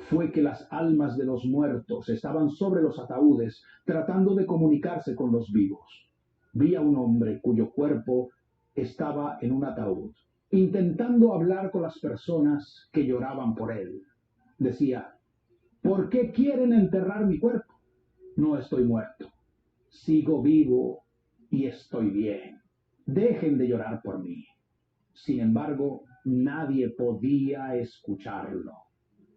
fue que las almas de los muertos estaban sobre los ataúdes tratando de comunicarse con los vivos. Vi a un hombre cuyo cuerpo estaba en un ataúd, intentando hablar con las personas que lloraban por él. Decía, ¿por qué quieren enterrar mi cuerpo? No estoy muerto. Sigo vivo y estoy bien. Dejen de llorar por mí. Sin embargo, nadie podía escucharlo.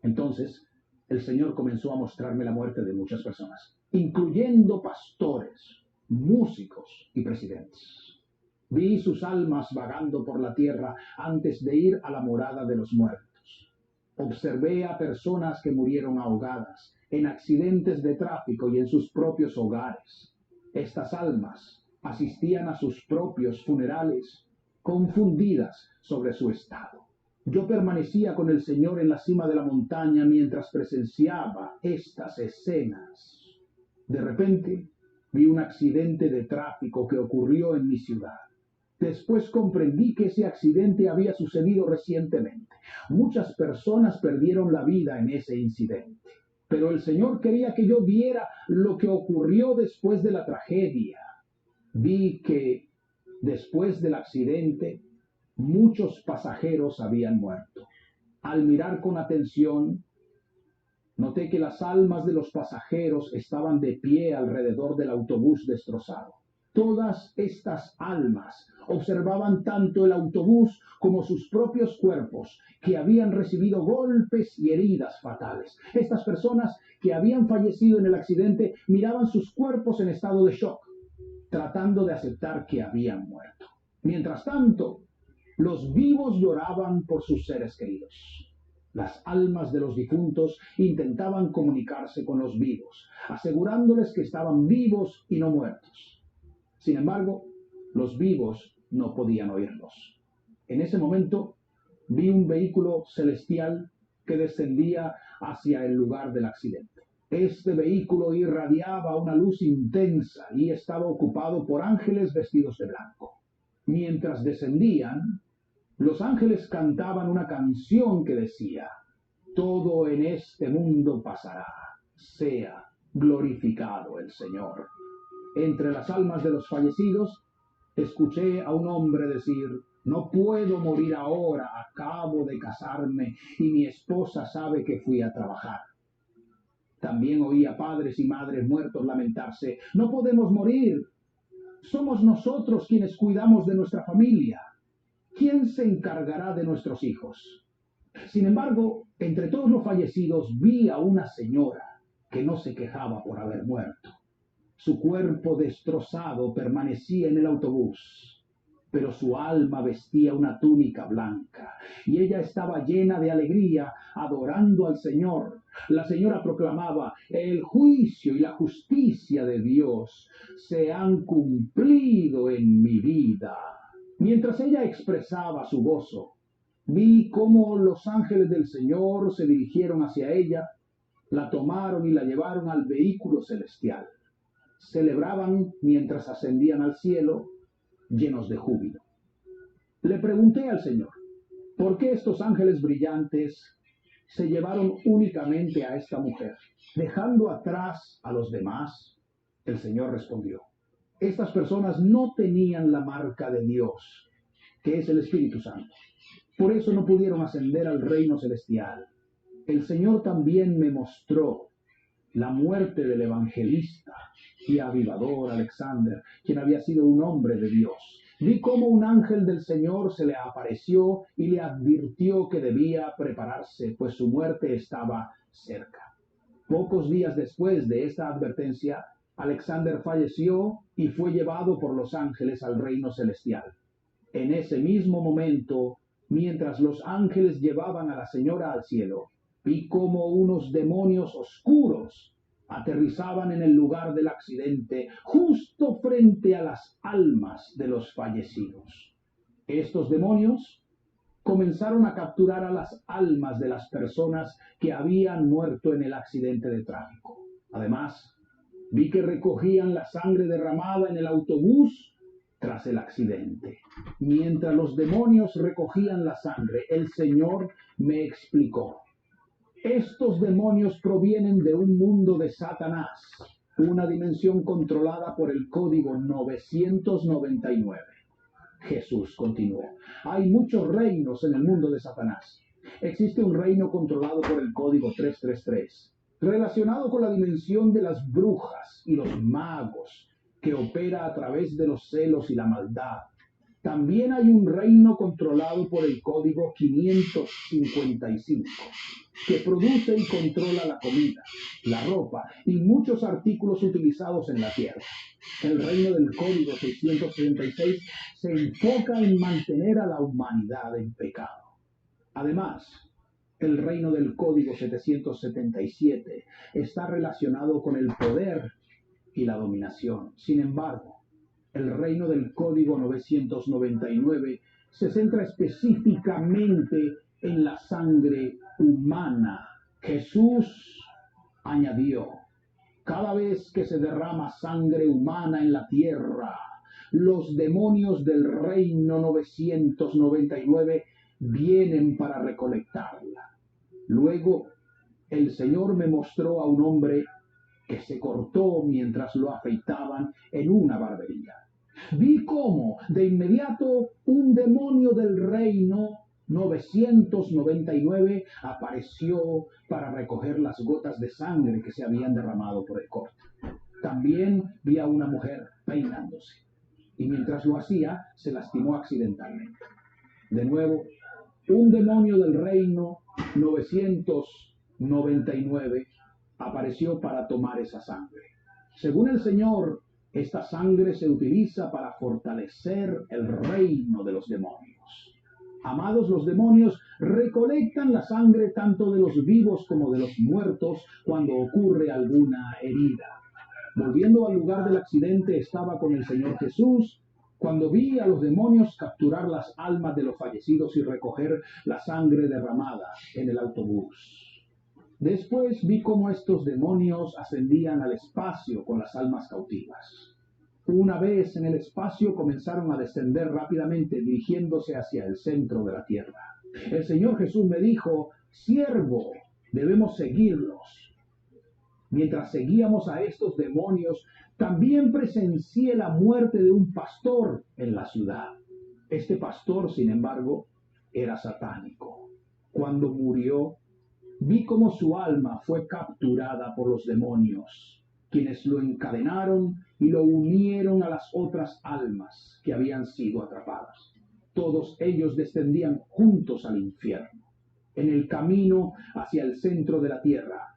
Entonces, el Señor comenzó a mostrarme la muerte de muchas personas, incluyendo pastores, músicos y presidentes. Vi sus almas vagando por la tierra antes de ir a la morada de los muertos. Observé a personas que murieron ahogadas en accidentes de tráfico y en sus propios hogares. Estas almas asistían a sus propios funerales, confundidas sobre su estado. Yo permanecía con el Señor en la cima de la montaña mientras presenciaba estas escenas. De repente, vi un accidente de tráfico que ocurrió en mi ciudad. Después comprendí que ese accidente había sucedido recientemente. Muchas personas perdieron la vida en ese incidente. Pero el Señor quería que yo viera lo que ocurrió después de la tragedia. Vi que después del accidente, muchos pasajeros habían muerto. Al mirar con atención, noté que las almas de los pasajeros estaban de pie alrededor del autobús destrozado. Todas estas almas observaban tanto el autobús como sus propios cuerpos, que habían recibido golpes y heridas fatales. Estas personas que habían fallecido en el accidente miraban sus cuerpos en estado de shock, tratando de aceptar que habían muerto. Mientras tanto, los vivos lloraban por sus seres queridos. Las almas de los difuntos intentaban comunicarse con los vivos, asegurándoles que estaban vivos y no muertos. Sin embargo, los vivos no podían oírlos. En ese momento, vi un vehículo celestial que descendía hacia el lugar del accidente. Este vehículo irradiaba una luz intensa y estaba ocupado por ángeles vestidos de blanco. Mientras descendían, los ángeles cantaban una canción que decía, todo en este mundo pasará, sea glorificado el Señor. Entre las almas de los fallecidos, escuché a un hombre decir, no puedo morir ahora, acabo de casarme y mi esposa sabe que fui a trabajar. También oí a padres y madres muertos lamentarse, no podemos morir, somos nosotros quienes cuidamos de nuestra familia. ¿Quién se encargará de nuestros hijos? Sin embargo, entre todos los fallecidos vi a una señora que no se quejaba por haber muerto. Su cuerpo destrozado permanecía en el autobús, pero su alma vestía una túnica blanca y ella estaba llena de alegría, adorando al Señor. La señora proclamaba, el juicio y la justicia de Dios se han cumplido en mi vida. Mientras ella expresaba su gozo, vi cómo los ángeles del Señor se dirigieron hacia ella, la tomaron y la llevaron al vehículo celestial. Celebraban mientras ascendían al cielo, llenos de júbilo. Le pregunté al Señor, ¿por qué estos ángeles brillantes se llevaron únicamente a esta mujer, dejando atrás a los demás? El Señor respondió: estas personas no tenían la marca de Dios, que es el Espíritu Santo. Por eso no pudieron ascender al reino celestial. El Señor también me mostró la muerte del evangelista y avivador Alexander, quien había sido un hombre de Dios. Vi cómo un ángel del Señor se le apareció y le advirtió que debía prepararse, pues su muerte estaba cerca. Pocos días después de esta advertencia, Alexander falleció y fue llevado por los ángeles al reino celestial. En ese mismo momento, mientras los ángeles llevaban a la señora al cielo, vi cómo unos demonios oscuros aterrizaban en el lugar del accidente, justo frente a las almas de los fallecidos. Estos demonios comenzaron a capturar a las almas de las personas que habían muerto en el accidente de tráfico. Además, vi que recogían la sangre derramada en el autobús tras el accidente. Mientras los demonios recogían la sangre, el Señor me explicó: estos demonios provienen de un mundo de Satanás, una dimensión controlada por el código 999. Jesús continuó: hay muchos reinos en el mundo de Satanás. Existe un reino controlado por el código 333, relacionado con la dimensión de las brujas y los magos, que opera a través de los celos y la maldad. También hay un reino controlado por el código 555, que produce y controla la comida, la ropa y muchos artículos utilizados en la tierra. El reino del código 636 se enfoca en mantener a la humanidad en pecado. Además, el reino del código 777 está relacionado con el poder y la dominación. Sin embargo, el reino del código 999 se centra específicamente en la sangre humana. Jesús añadió: cada vez que se derrama sangre humana en la tierra, los demonios del reino 999 vienen para recolectarla. Luego, el Señor me mostró a un hombre que se cortó mientras lo afeitaban en una barbería. Vi cómo de inmediato un demonio del reino 999 apareció para recoger las gotas de sangre que se habían derramado por el corte. También vi a una mujer peinándose, y mientras lo hacía se lastimó accidentalmente. De nuevo, un demonio del reino 999 apareció para tomar esa sangre. Según el Señor, esta sangre se utiliza para fortalecer el reino de los demonios. Amados, los demonios recolectan la sangre tanto de los vivos como de los muertos cuando ocurre alguna herida. Volviendo al lugar del accidente, estaba con el Señor Jesús cuando vi a los demonios capturar las almas de los fallecidos y recoger la sangre derramada en el autobús. Después vi cómo estos demonios ascendían al espacio con las almas cautivas. Una vez en el espacio, comenzaron a descender rápidamente, dirigiéndose hacia el centro de la tierra. El Señor Jesús me dijo: siervo, debemos seguirlos. Mientras seguíamos a estos demonios, también presencié la muerte de un pastor en la ciudad. Este pastor, sin embargo, era satánico. Cuando murió, vi cómo su alma fue capturada por los demonios, quienes lo encadenaron y lo unieron a las otras almas que habían sido atrapadas. Todos ellos descendían juntos al infierno. En el camino hacia el centro de la tierra,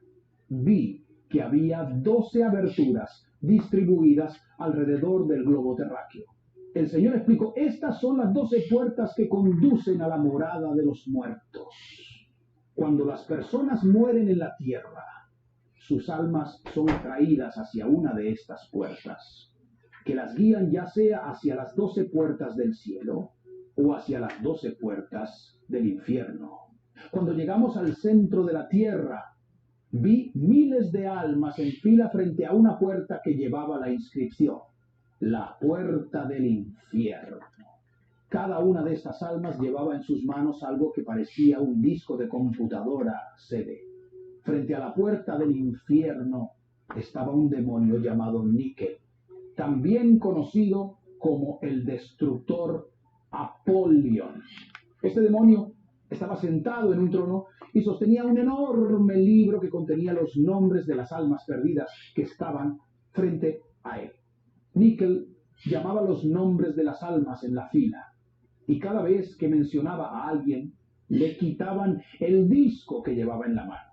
vi que había 12 aberturas distribuidas alrededor del globo terráqueo. El Señor explicó: estas son las 12 puertas que conducen a la morada de los muertos. Cuando las personas mueren en la tierra, sus almas son traídas hacia una de estas puertas, que las guían ya sea hacia las 12 puertas del cielo o hacia las 12 puertas del infierno. Cuando llegamos al centro de la tierra, vi miles de almas en fila frente a una puerta que llevaba la inscripción: la puerta del infierno. Cada una de estas almas llevaba en sus manos algo que parecía un disco de computadora CD. Frente a la puerta del infierno estaba un demonio llamado Níquel, también conocido como el destructor Apolión. Este demonio estaba sentado en un trono y sostenía un enorme libro que contenía los nombres de las almas perdidas que estaban frente a él. Níquel llamaba los nombres de las almas en la fila y cada vez que mencionaba a alguien le quitaban el disco que llevaba en la mano.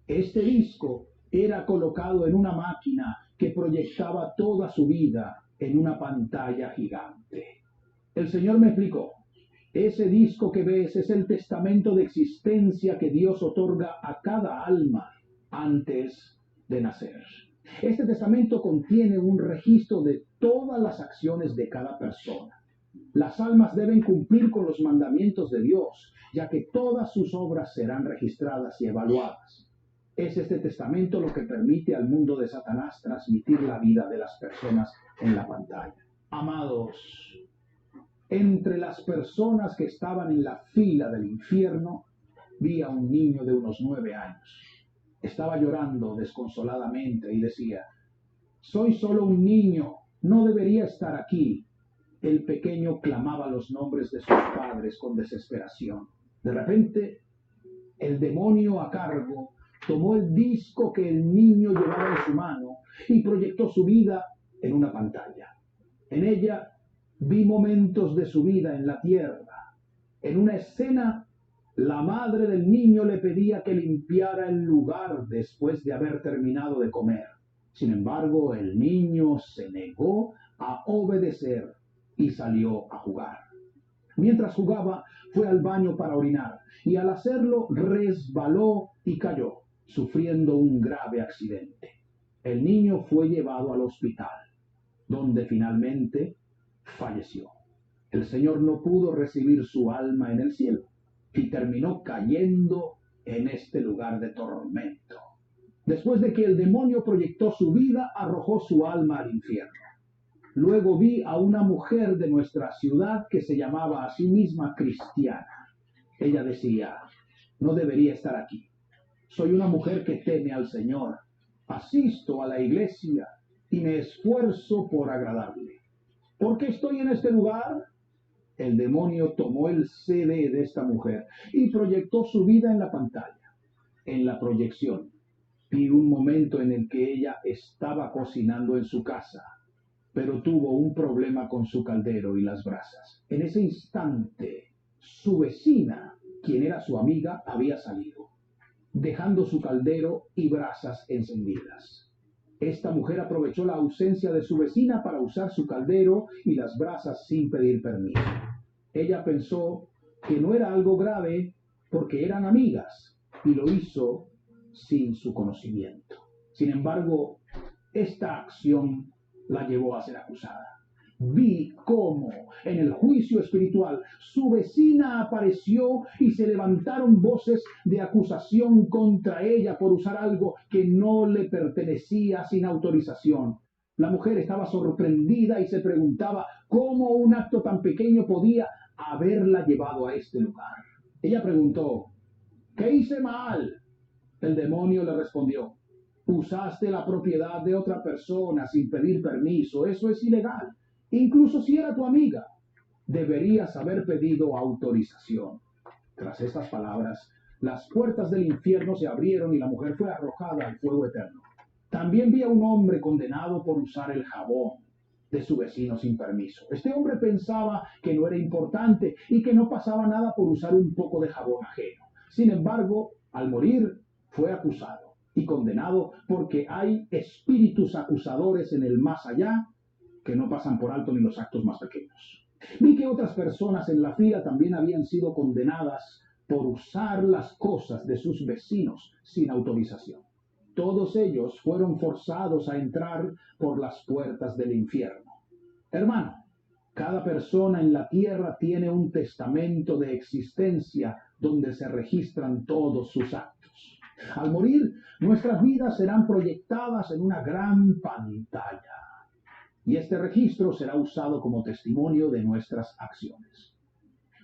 Este disco era colocado en una máquina que proyectaba toda su vida en una pantalla gigante. El Señor me explicó: ese disco que ves es el testamento de existencia que Dios otorga a cada alma antes de nacer. Este testamento contiene un registro de todas las acciones de cada persona. Las almas deben cumplir con los mandamientos de Dios, ya que todas sus obras serán registradas y evaluadas. Es este testamento lo que permite al mundo de Satanás transmitir la vida de las personas en la pantalla. Amados, entre las personas que estaban en la fila del infierno, vi a un niño de unos 9 años. Estaba llorando desconsoladamente y decía: soy solo un niño, no debería estar aquí. El pequeño clamaba los nombres de sus padres con desesperación. De repente, el demonio a cargo tomó el disco que el niño llevaba en su mano y proyectó su vida en una pantalla. En ella vi momentos de su vida en la tierra. En una escena, la madre del niño le pedía que limpiara el lugar después de haber terminado de comer. Sin embargo, el niño se negó a obedecer y salió a jugar. Mientras jugaba, fue al baño para orinar y al hacerlo resbaló y cayó, sufriendo un grave accidente. El niño fue llevado al hospital, donde finalmente falleció. El Señor no pudo recibir su alma en el cielo y terminó cayendo en este lugar de tormento. Después de que el demonio proyectó su vida, arrojó su alma al infierno. Luego vi a una mujer de nuestra ciudad que se llamaba a sí misma cristiana. Ella decía: no debería estar aquí. Soy una mujer que teme al Señor. Asisto a la iglesia y me esfuerzo por agradarle. ¿Por qué estoy en este lugar? El demonio tomó el CD de esta mujer y proyectó su vida en la pantalla. En la proyección vi un momento en el que ella estaba cocinando en su casa, pero tuvo un problema con su caldero y las brasas. En ese instante, su vecina, quien era su amiga, había salido, dejando su caldero y brasas encendidas. Esta mujer aprovechó la ausencia de su vecina para usar su caldero y las brasas sin pedir permiso. Ella pensó que no era algo grave porque eran amigas y lo hizo sin su conocimiento. Sin embargo, esta acción la llevó a ser acusada. Vi cómo en el juicio espiritual su vecina apareció y se levantaron voces de acusación contra ella por usar algo que no le pertenecía sin autorización. La mujer estaba sorprendida y se preguntaba cómo un acto tan pequeño podía haberla llevado a este lugar. Ella preguntó: ¿qué hice mal? El demonio le respondió: usaste la propiedad de otra persona sin pedir permiso. Eso es ilegal. Incluso si era tu amiga, deberías haber pedido autorización. Tras estas palabras, las puertas del infierno se abrieron y la mujer fue arrojada al fuego eterno. También vi a un hombre condenado por usar el jabón de su vecino sin permiso. Este hombre pensaba que no era importante y que no pasaba nada por usar un poco de jabón ajeno. Sin embargo, al morir, fue acusado y condenado porque hay espíritus acusadores en el más allá que no pasan por alto ni los actos más pequeños. Vi que otras personas en la fila también habían sido condenadas por usar las cosas de sus vecinos sin autorización. Todos ellos fueron forzados a entrar por las puertas del infierno. Hermano, cada persona en la tierra tiene un testamento de existencia donde se registran todos sus actos. Al morir, nuestras vidas serán proyectadas en una gran pantalla y este registro será usado como testimonio de nuestras acciones.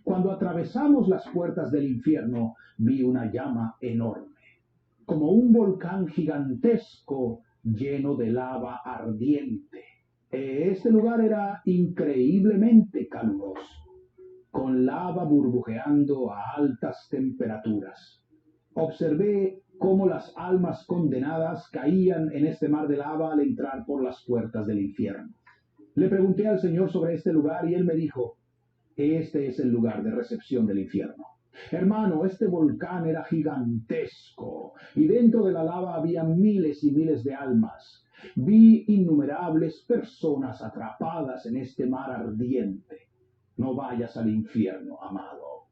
Cuando atravesamos las puertas del infierno, vi una llama enorme, como un volcán gigantesco lleno de lava ardiente. Este lugar era increíblemente caluroso, con lava burbujeando a altas temperaturas. Observé cómo las almas condenadas caían en este mar de lava al entrar por las puertas del infierno. Le pregunté al Señor sobre este lugar y Él me dijo, este es el lugar de recepción del infierno. Hermano, este volcán era gigantesco y dentro de la lava había miles y miles de almas. Vi innumerables personas atrapadas en este mar ardiente. No vayas al infierno, amado,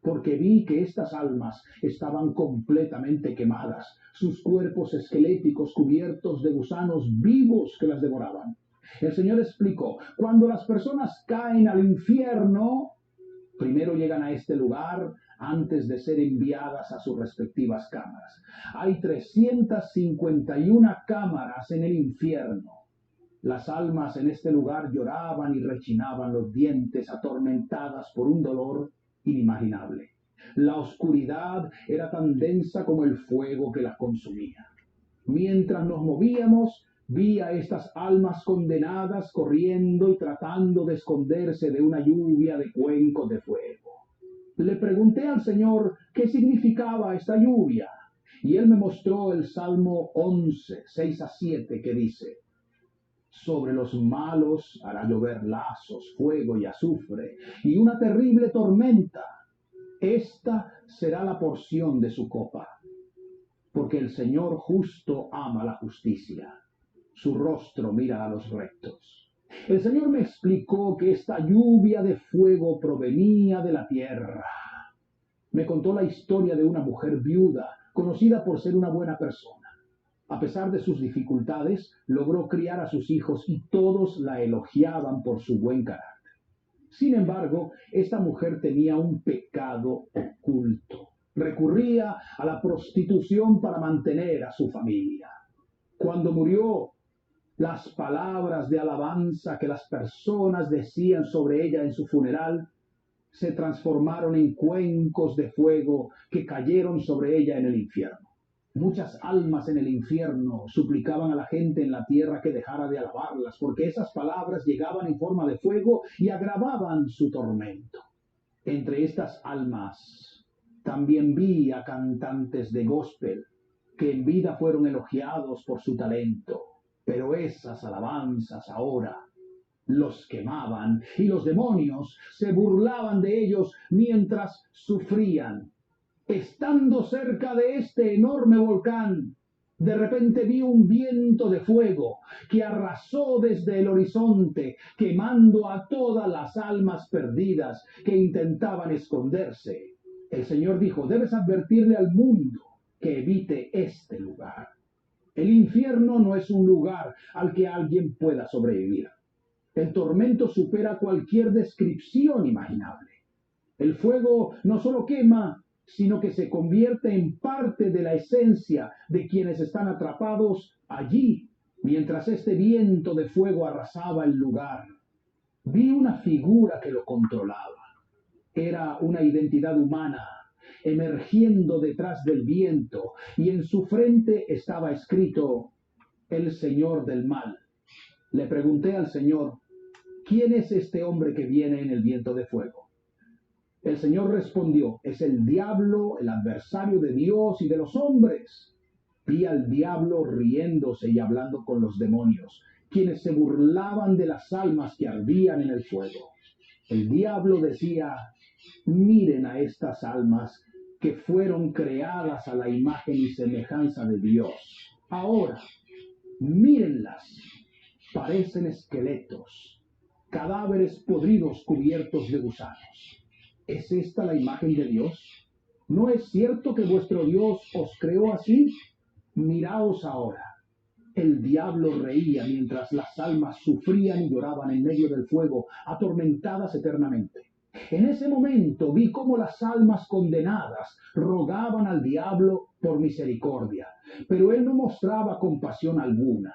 porque vi que estas almas estaban completamente quemadas, sus cuerpos esqueléticos cubiertos de gusanos vivos que las devoraban. El Señor explicó, cuando las personas caen al infierno, primero llegan a este lugar antes de ser enviadas a sus respectivas cámaras. Hay 351 cámaras en el infierno. Las almas en este lugar lloraban y rechinaban los dientes, atormentadas por un dolor inimaginable. La oscuridad era tan densa como el fuego que las consumía. Mientras nos movíamos, vi a estas almas condenadas corriendo y tratando de esconderse de una lluvia de cuencos de fuego. Le pregunté al Señor qué significaba esta lluvia, y Él me mostró el Salmo 11, 6 a 7, que dice, sobre los malos hará llover lazos, fuego y azufre, y una terrible tormenta. Esta será la porción de su copa, porque el Señor justo ama la justicia. Su rostro mira a los rectos. El Señor me explicó que esta lluvia de fuego provenía de la tierra. Me contó la historia de una mujer viuda, conocida por ser una buena persona. A pesar de sus dificultades, logró criar a sus hijos y todos la elogiaban por su buen carácter. Sin embargo, esta mujer tenía un pecado oculto. Recurría a la prostitución para mantener a su familia. Cuando murió, las palabras de alabanza que las personas decían sobre ella en su funeral se transformaron en cuencos de fuego que cayeron sobre ella en el infierno. Muchas almas en el infierno suplicaban a la gente en la tierra que dejara de alabarlas, porque esas palabras llegaban en forma de fuego y agravaban su tormento. Entre estas almas también vi a cantantes de gospel que en vida fueron elogiados por su talento, pero esas alabanzas ahora los quemaban y los demonios se burlaban de ellos mientras sufrían. Estando cerca de este enorme volcán, de repente vi un viento de fuego que arrasó desde el horizonte, quemando a todas las almas perdidas que intentaban esconderse. El Señor dijo, debes advertirle al mundo que evite este lugar. El infierno no es un lugar al que alguien pueda sobrevivir. El tormento supera cualquier descripción imaginable. El fuego no solo quema, sino que se convierte en parte de la esencia de quienes están atrapados allí, mientras este viento de fuego arrasaba el lugar. Vi una figura que lo controlaba. Era una identidad humana, emergiendo detrás del viento, y en su frente estaba escrito, el Señor del Mal. Le pregunté al Señor, ¿quién es este hombre que viene en el viento de fuego? El Señor respondió, es el diablo, el adversario de Dios y de los hombres. Vi al diablo riéndose y hablando con los demonios, quienes se burlaban de las almas que ardían en el fuego. El diablo decía, miren a estas almas que fueron creadas a la imagen y semejanza de Dios. Ahora, mírenlas, parecen esqueletos, cadáveres podridos cubiertos de gusanos. ¿Es esta la imagen de Dios? ¿No es cierto que vuestro Dios os creó así? Miraos ahora. El diablo reía mientras las almas sufrían y lloraban en medio del fuego, atormentadas eternamente. En ese momento vi cómo las almas condenadas rogaban al diablo por misericordia, pero él no mostraba compasión alguna.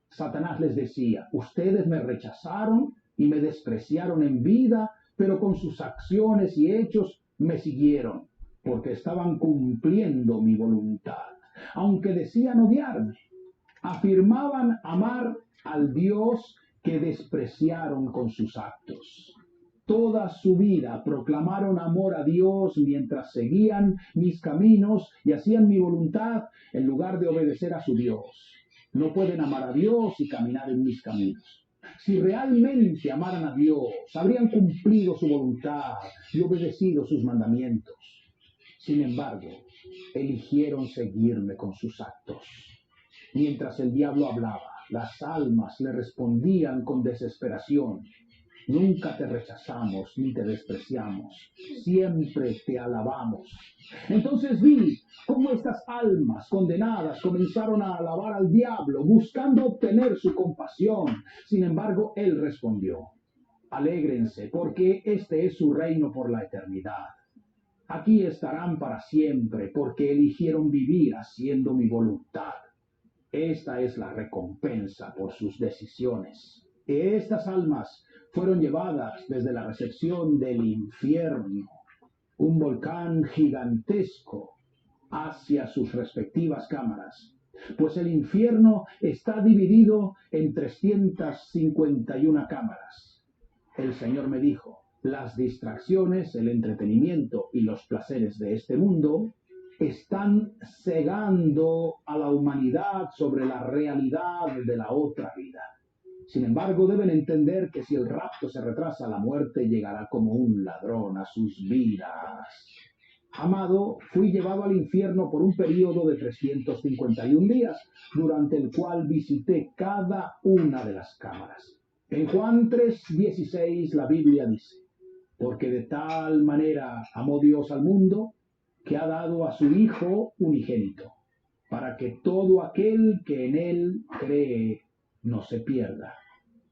Satanás les decía, ustedes me rechazaron y me despreciaron en vida, pero con sus acciones y hechos me siguieron, porque estaban cumpliendo mi voluntad, aunque decían odiarme. Afirmaban amar al Dios que despreciaron con sus actos. Toda su vida proclamaron amor a Dios mientras seguían mis caminos y hacían mi voluntad en lugar de obedecer a su Dios. No pueden amar a Dios y caminar en mis caminos. Si realmente amaran a Dios, habrían cumplido su voluntad y obedecido sus mandamientos. Sin embargo, eligieron seguirme con sus actos. Mientras el diablo hablaba, las almas le respondían con desesperación: nunca te rechazamos ni te despreciamos, siempre te alabamos. Entonces vi cómo estas almas condenadas comenzaron a alabar al diablo, buscando obtener su compasión. Sin embargo, él respondió: alégrense, porque este es su reino por la eternidad. Aquí estarán para siempre, porque eligieron vivir haciendo mi voluntad. Esta es la recompensa por sus decisiones. Estas almas fueron llevadas desde la recepción del infierno, un volcán gigantesco, hacia sus respectivas cámaras, pues el infierno está dividido en 351 cámaras. El Señor me dijo: las distracciones, el entretenimiento y los placeres de este mundo están cegando a la humanidad sobre la realidad de la otra vida. Sin embargo, deben entender que si el rapto se retrasa, la muerte llegará como un ladrón a sus vidas. Amado, fui llevado al infierno por un periodo de 351 días, durante el cual visité cada una de las cámaras. En Juan 3:16 la Biblia dice: porque de tal manera amó Dios al mundo, que ha dado a su Hijo unigénito, para que todo aquel que en él cree no se pierda,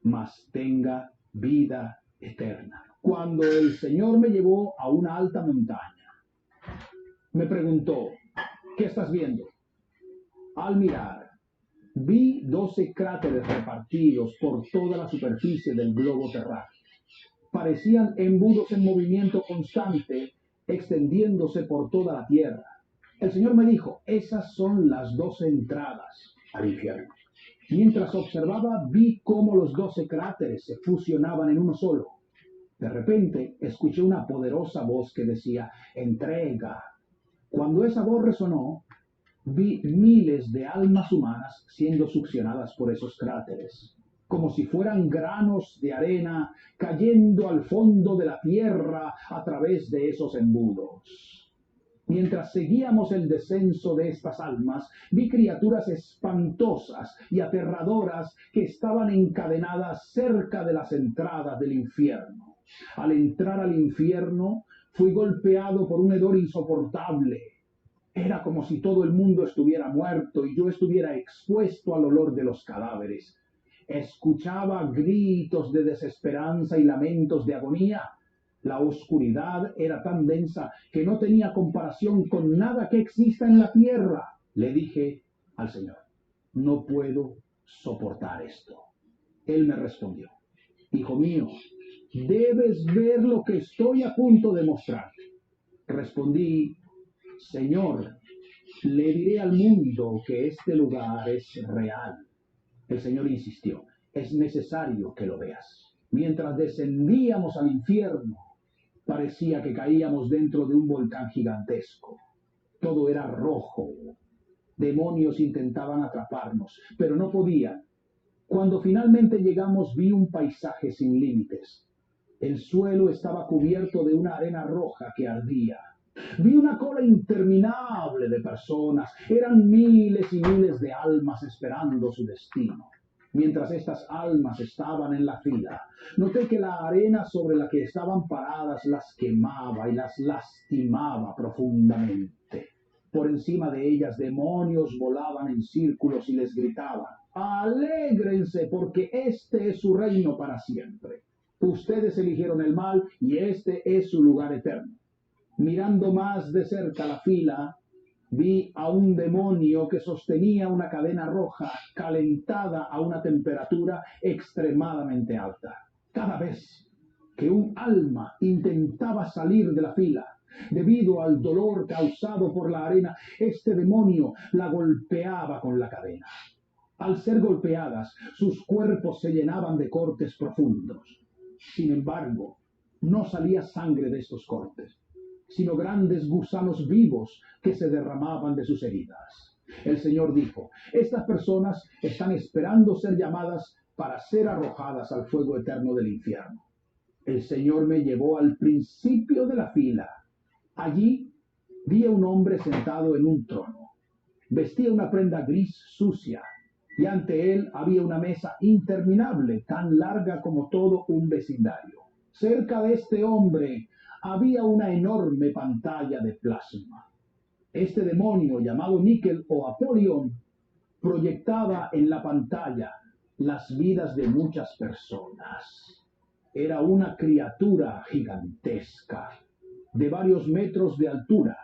mas tenga vida eterna. Cuando el Señor me llevó a una alta montaña, me preguntó: ¿qué estás viendo? Al mirar, vi 12 cráteres repartidos por toda la superficie del globo terráqueo. Parecían embudos en movimiento constante, extendiéndose por toda la tierra. El Señor me dijo: esas son las 12 entradas al infierno. Mientras observaba, vi cómo los 12 cráteres se fusionaban en uno solo. De repente, escuché una poderosa voz que decía: entrega. Cuando esa voz resonó, vi miles de almas humanas siendo succionadas por esos cráteres, como si fueran granos de arena cayendo al fondo de la tierra a través de esos embudos. Mientras seguíamos el descenso de estas almas, vi criaturas espantosas y aterradoras que estaban encadenadas cerca de las entradas del infierno. Al entrar al infierno, fui golpeado por un hedor insoportable. Era como si todo el mundo estuviera muerto y yo estuviera expuesto al olor de los cadáveres. Escuchaba gritos de desesperanza y lamentos de agonía. La oscuridad era tan densa que no tenía comparación con nada que exista en la tierra. Le dije al Señor: no puedo soportar esto. Él me respondió: hijo mío, debes ver lo que estoy a punto de mostrarte. Respondí: Señor, le diré al mundo que este lugar es real. El Señor insistió: es necesario que lo veas. Mientras descendíamos al infierno, parecía que caíamos dentro de un volcán gigantesco. Todo era rojo. Demonios intentaban atraparnos, pero no podían. Cuando finalmente llegamos, vi un paisaje sin límites. El suelo estaba cubierto de una arena roja que ardía. Vi una cola interminable de personas. Eran miles y miles de almas esperando su destino. Mientras estas almas estaban en la fila, noté que la arena sobre la que estaban paradas las quemaba y las lastimaba profundamente. Por encima de ellas, demonios volaban en círculos y les gritaban: alégrense, porque este es su reino para siempre. Ustedes eligieron el mal y este es su lugar eterno. Mirando más de cerca la fila, vi a un demonio que sostenía una cadena roja calentada a una temperatura extremadamente alta. Cada vez que un alma intentaba salir de la fila, debido al dolor causado por la arena, este demonio la golpeaba con la cadena. Al ser golpeadas, sus cuerpos se llenaban de cortes profundos. Sin embargo, no salía sangre de estos cortes, sino grandes gusanos vivos que se derramaban de sus heridas. El Señor dijo, estas personas están esperando ser llamadas para ser arrojadas al fuego eterno del infierno. El Señor me llevó al principio de la fila. Allí vi a un hombre sentado en un trono. Vestía una prenda gris sucia y ante él había una mesa interminable, tan larga como todo un vecindario. Cerca de este hombre había una enorme pantalla de plasma. Este demonio llamado Níquel o Apolión proyectaba en la pantalla las vidas de muchas personas. Era una criatura gigantesca, de varios metros de altura,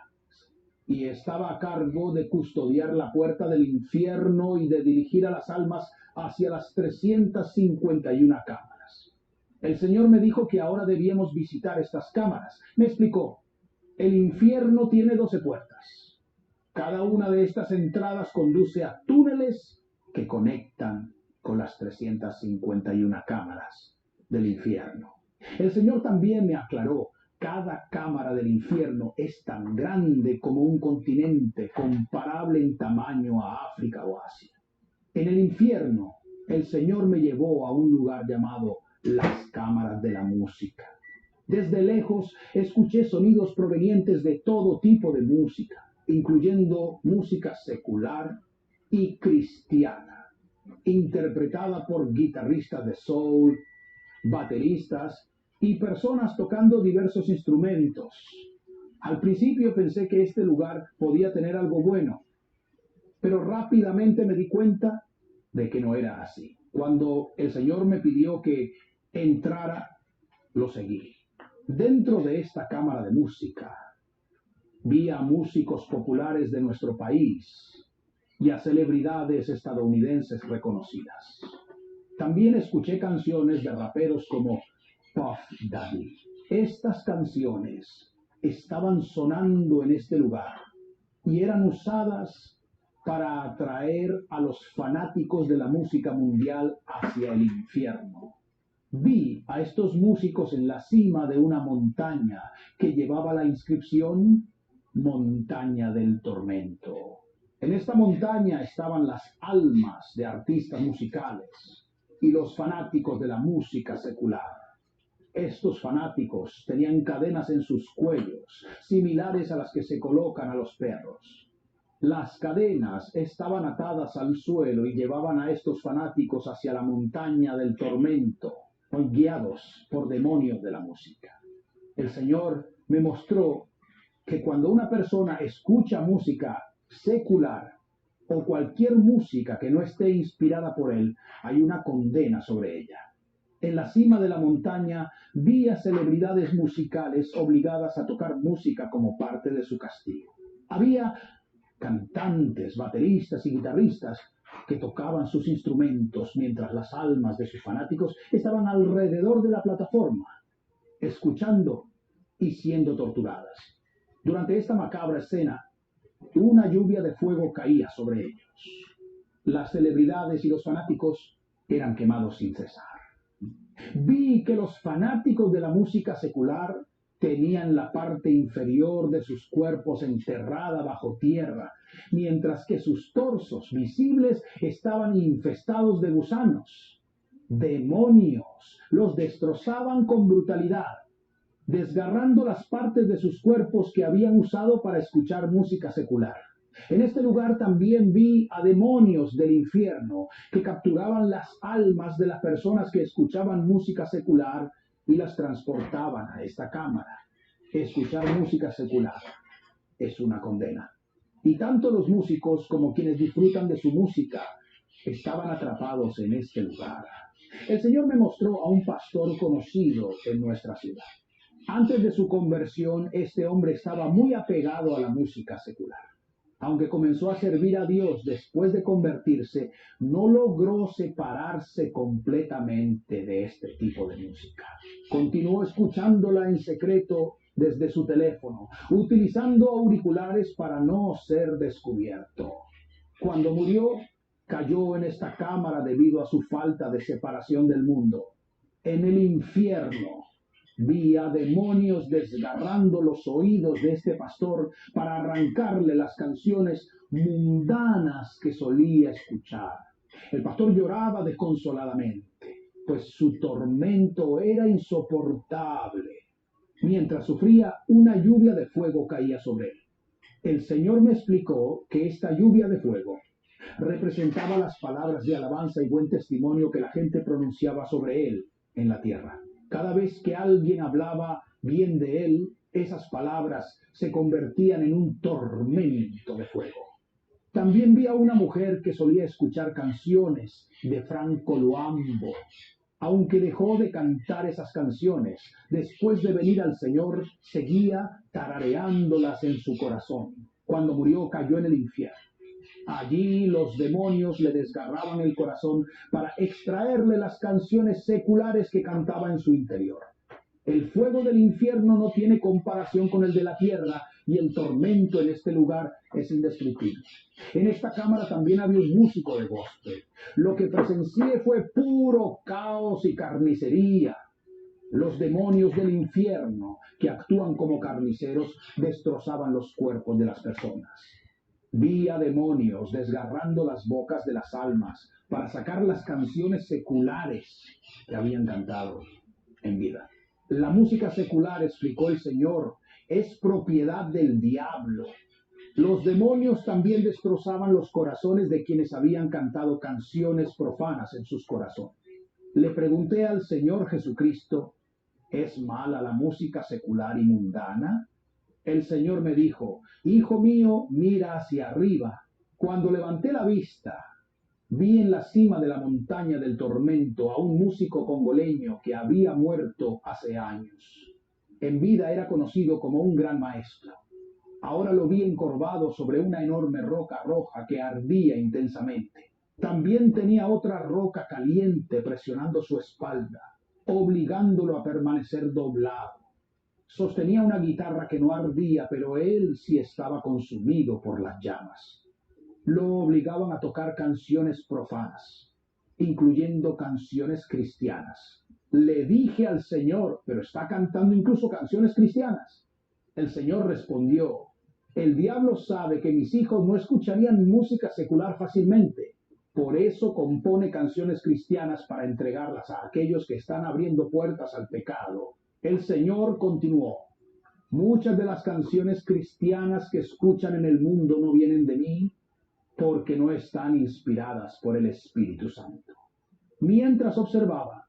y estaba a cargo de custodiar la puerta del infierno y de dirigir a las almas hacia las 351 cámaras. El Señor me dijo que ahora debíamos visitar estas cámaras. Me explicó, el infierno tiene 12 puertas. Cada una de estas entradas conduce a túneles que conectan con las 351 cámaras del infierno. El Señor también me aclaró, cada cámara del infierno es tan grande como un continente, comparable en tamaño a África o Asia. En el infierno, el Señor me llevó a un lugar llamado las cámaras de la música. Desde lejos escuché sonidos provenientes de todo tipo de música, incluyendo música secular y cristiana, interpretada por guitarristas de soul, bateristas y personas tocando diversos instrumentos. Al principio pensé que este lugar podía tener algo bueno, pero rápidamente me di cuenta de que no era así. Cuando el Señor me pidió que entrara, lo seguí. Dentro de esta cámara de música, vi a músicos populares de nuestro país y a celebridades estadounidenses reconocidas. También escuché canciones de raperos como Puff Daddy. Estas canciones estaban sonando en este lugar y eran usadas para atraer a los fanáticos de la música mundial hacia el infierno. Vi a estos músicos en la cima de una montaña que llevaba la inscripción Montaña del Tormento. En esta montaña estaban las almas de artistas musicales y los fanáticos de la música secular. Estos fanáticos tenían cadenas en sus cuellos, similares a las que se colocan a los perros. Las cadenas estaban atadas al suelo y llevaban a estos fanáticos hacia la montaña del tormento, guiados por demonios de la música. El Señor me mostró que cuando una persona escucha música secular o cualquier música que no esté inspirada por él, hay una condena sobre ella. En la cima de la montaña vi a celebridades musicales obligadas a tocar música como parte de su castigo. Había cantantes, bateristas y guitarristas que tocaban sus instrumentos mientras las almas de sus fanáticos estaban alrededor de la plataforma, escuchando y siendo torturadas. Durante esta macabra escena, una lluvia de fuego caía sobre ellos. Las celebridades y los fanáticos eran quemados sin cesar. Vi que los fanáticos de la música secular tenían la parte inferior de sus cuerpos enterrada bajo tierra, mientras que sus torsos visibles estaban infestados de gusanos. Demonios los destrozaban con brutalidad, desgarrando las partes de sus cuerpos que habían usado para escuchar música secular. En este lugar también vi a demonios del infierno que capturaban las almas de las personas que escuchaban música secular y las transportaban a esta cámara. Escuchar música secular es una condena. Y tanto los músicos como quienes disfrutan de su música estaban atrapados en este lugar. El Señor me mostró a un pastor conocido en nuestra ciudad. Antes de su conversión, este hombre estaba muy apegado a la música secular. Aunque comenzó a servir a Dios después de convertirse, no logró separarse completamente de este tipo de música. Continuó escuchándola en secreto desde su teléfono, utilizando auriculares para no ser descubierto. Cuando murió, cayó en esta cámara debido a su falta de separación del mundo. En el infierno vi a demonios desgarrando los oídos de este pastor para arrancarle las canciones mundanas que solía escuchar. El pastor lloraba desconsoladamente, pues su tormento era insoportable. Mientras sufría, una lluvia de fuego caía sobre él. El Señor me explicó que esta lluvia de fuego representaba las palabras de alabanza y buen testimonio que la gente pronunciaba sobre él en la tierra. Cada vez que alguien hablaba bien de él, esas palabras se convertían en un tormento de fuego. También vi a una mujer que solía escuchar canciones de Franco Luambo. Aunque dejó de cantar esas canciones, después de venir al Señor, seguía tarareándolas en su corazón. Cuando murió, cayó en el infierno. Allí los demonios le desgarraban el corazón para extraerle las canciones seculares que cantaba en su interior. El fuego del infierno no tiene comparación con el de la tierra y el tormento en este lugar es indescriptible. En esta cámara también había un músico de gospel. Lo que presencié fue puro caos y carnicería. Los demonios del infierno, que actúan como carniceros, destrozaban los cuerpos de las personas. Vi a demonios desgarrando las bocas de las almas para sacar las canciones seculares que habían cantado en vida. La música secular, explicó el Señor, es propiedad del diablo. Los demonios también destrozaban los corazones de quienes habían cantado canciones profanas en sus corazones. Le pregunté al Señor Jesucristo, ¿es mala la música secular y mundana? El Señor me dijo, hijo mío, mira hacia arriba. Cuando levanté la vista, vi en la cima de la montaña del tormento a un músico congoleño que había muerto hace años. En vida era conocido como un gran maestro. Ahora lo vi encorvado sobre una enorme roca roja que ardía intensamente. También tenía otra roca caliente presionando su espalda, obligándolo a permanecer doblado. Sostenía una guitarra que no ardía, pero él sí estaba consumido por las llamas. Lo obligaban a tocar canciones profanas, incluyendo canciones cristianas. Le dije al Señor, pero está cantando incluso canciones cristianas. El Señor respondió, el diablo sabe que mis hijos no escucharían música secular fácilmente. Por eso compone canciones cristianas para entregarlas a aquellos que están abriendo puertas al pecado. El Señor continuó, muchas de las canciones cristianas que escuchan en el mundo no vienen de mí, porque no están inspiradas por el Espíritu Santo. Mientras observaba,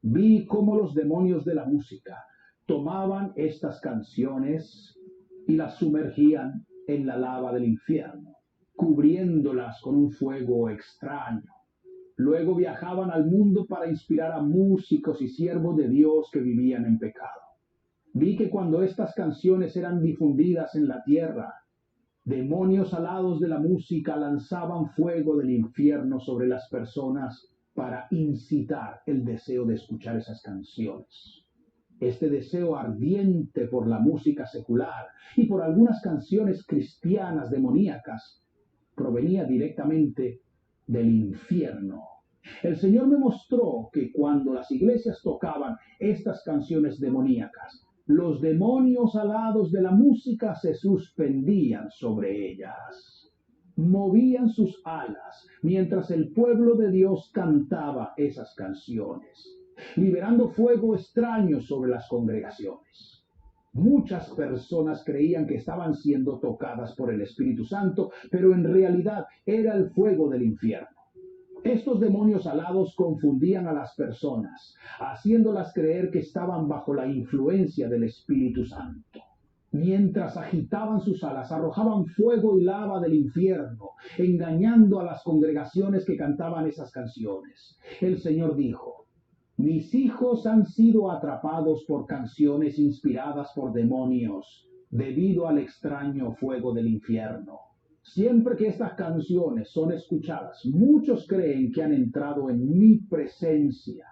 vi cómo los demonios de la música tomaban estas canciones y las sumergían en la lava del infierno, cubriéndolas con un fuego extraño. Luego viajaban al mundo para inspirar a músicos y siervos de Dios que vivían en pecado. Vi que cuando estas canciones eran difundidas en la tierra, demonios alados de la música lanzaban fuego del infierno sobre las personas para incitar el deseo de escuchar esas canciones. Este deseo ardiente por la música secular y por algunas canciones cristianas demoníacas provenía directamente del infierno. El Señor me mostró que cuando las iglesias tocaban estas canciones demoníacas, los demonios alados de la música se suspendían sobre ellas. Movían sus alas mientras el pueblo de Dios cantaba esas canciones, liberando fuego extraño sobre las congregaciones. Muchas personas creían que estaban siendo tocadas por el Espíritu Santo, pero en realidad era el fuego del infierno. Estos demonios alados confundían a las personas, haciéndolas creer que estaban bajo la influencia del Espíritu Santo. Mientras agitaban sus alas, arrojaban fuego y lava del infierno, engañando a las congregaciones que cantaban esas canciones. El Señor dijo, mis hijos han sido atrapados por canciones inspiradas por demonios, debido al extraño fuego del infierno. Siempre que estas canciones son escuchadas, muchos creen que han entrado en mi presencia,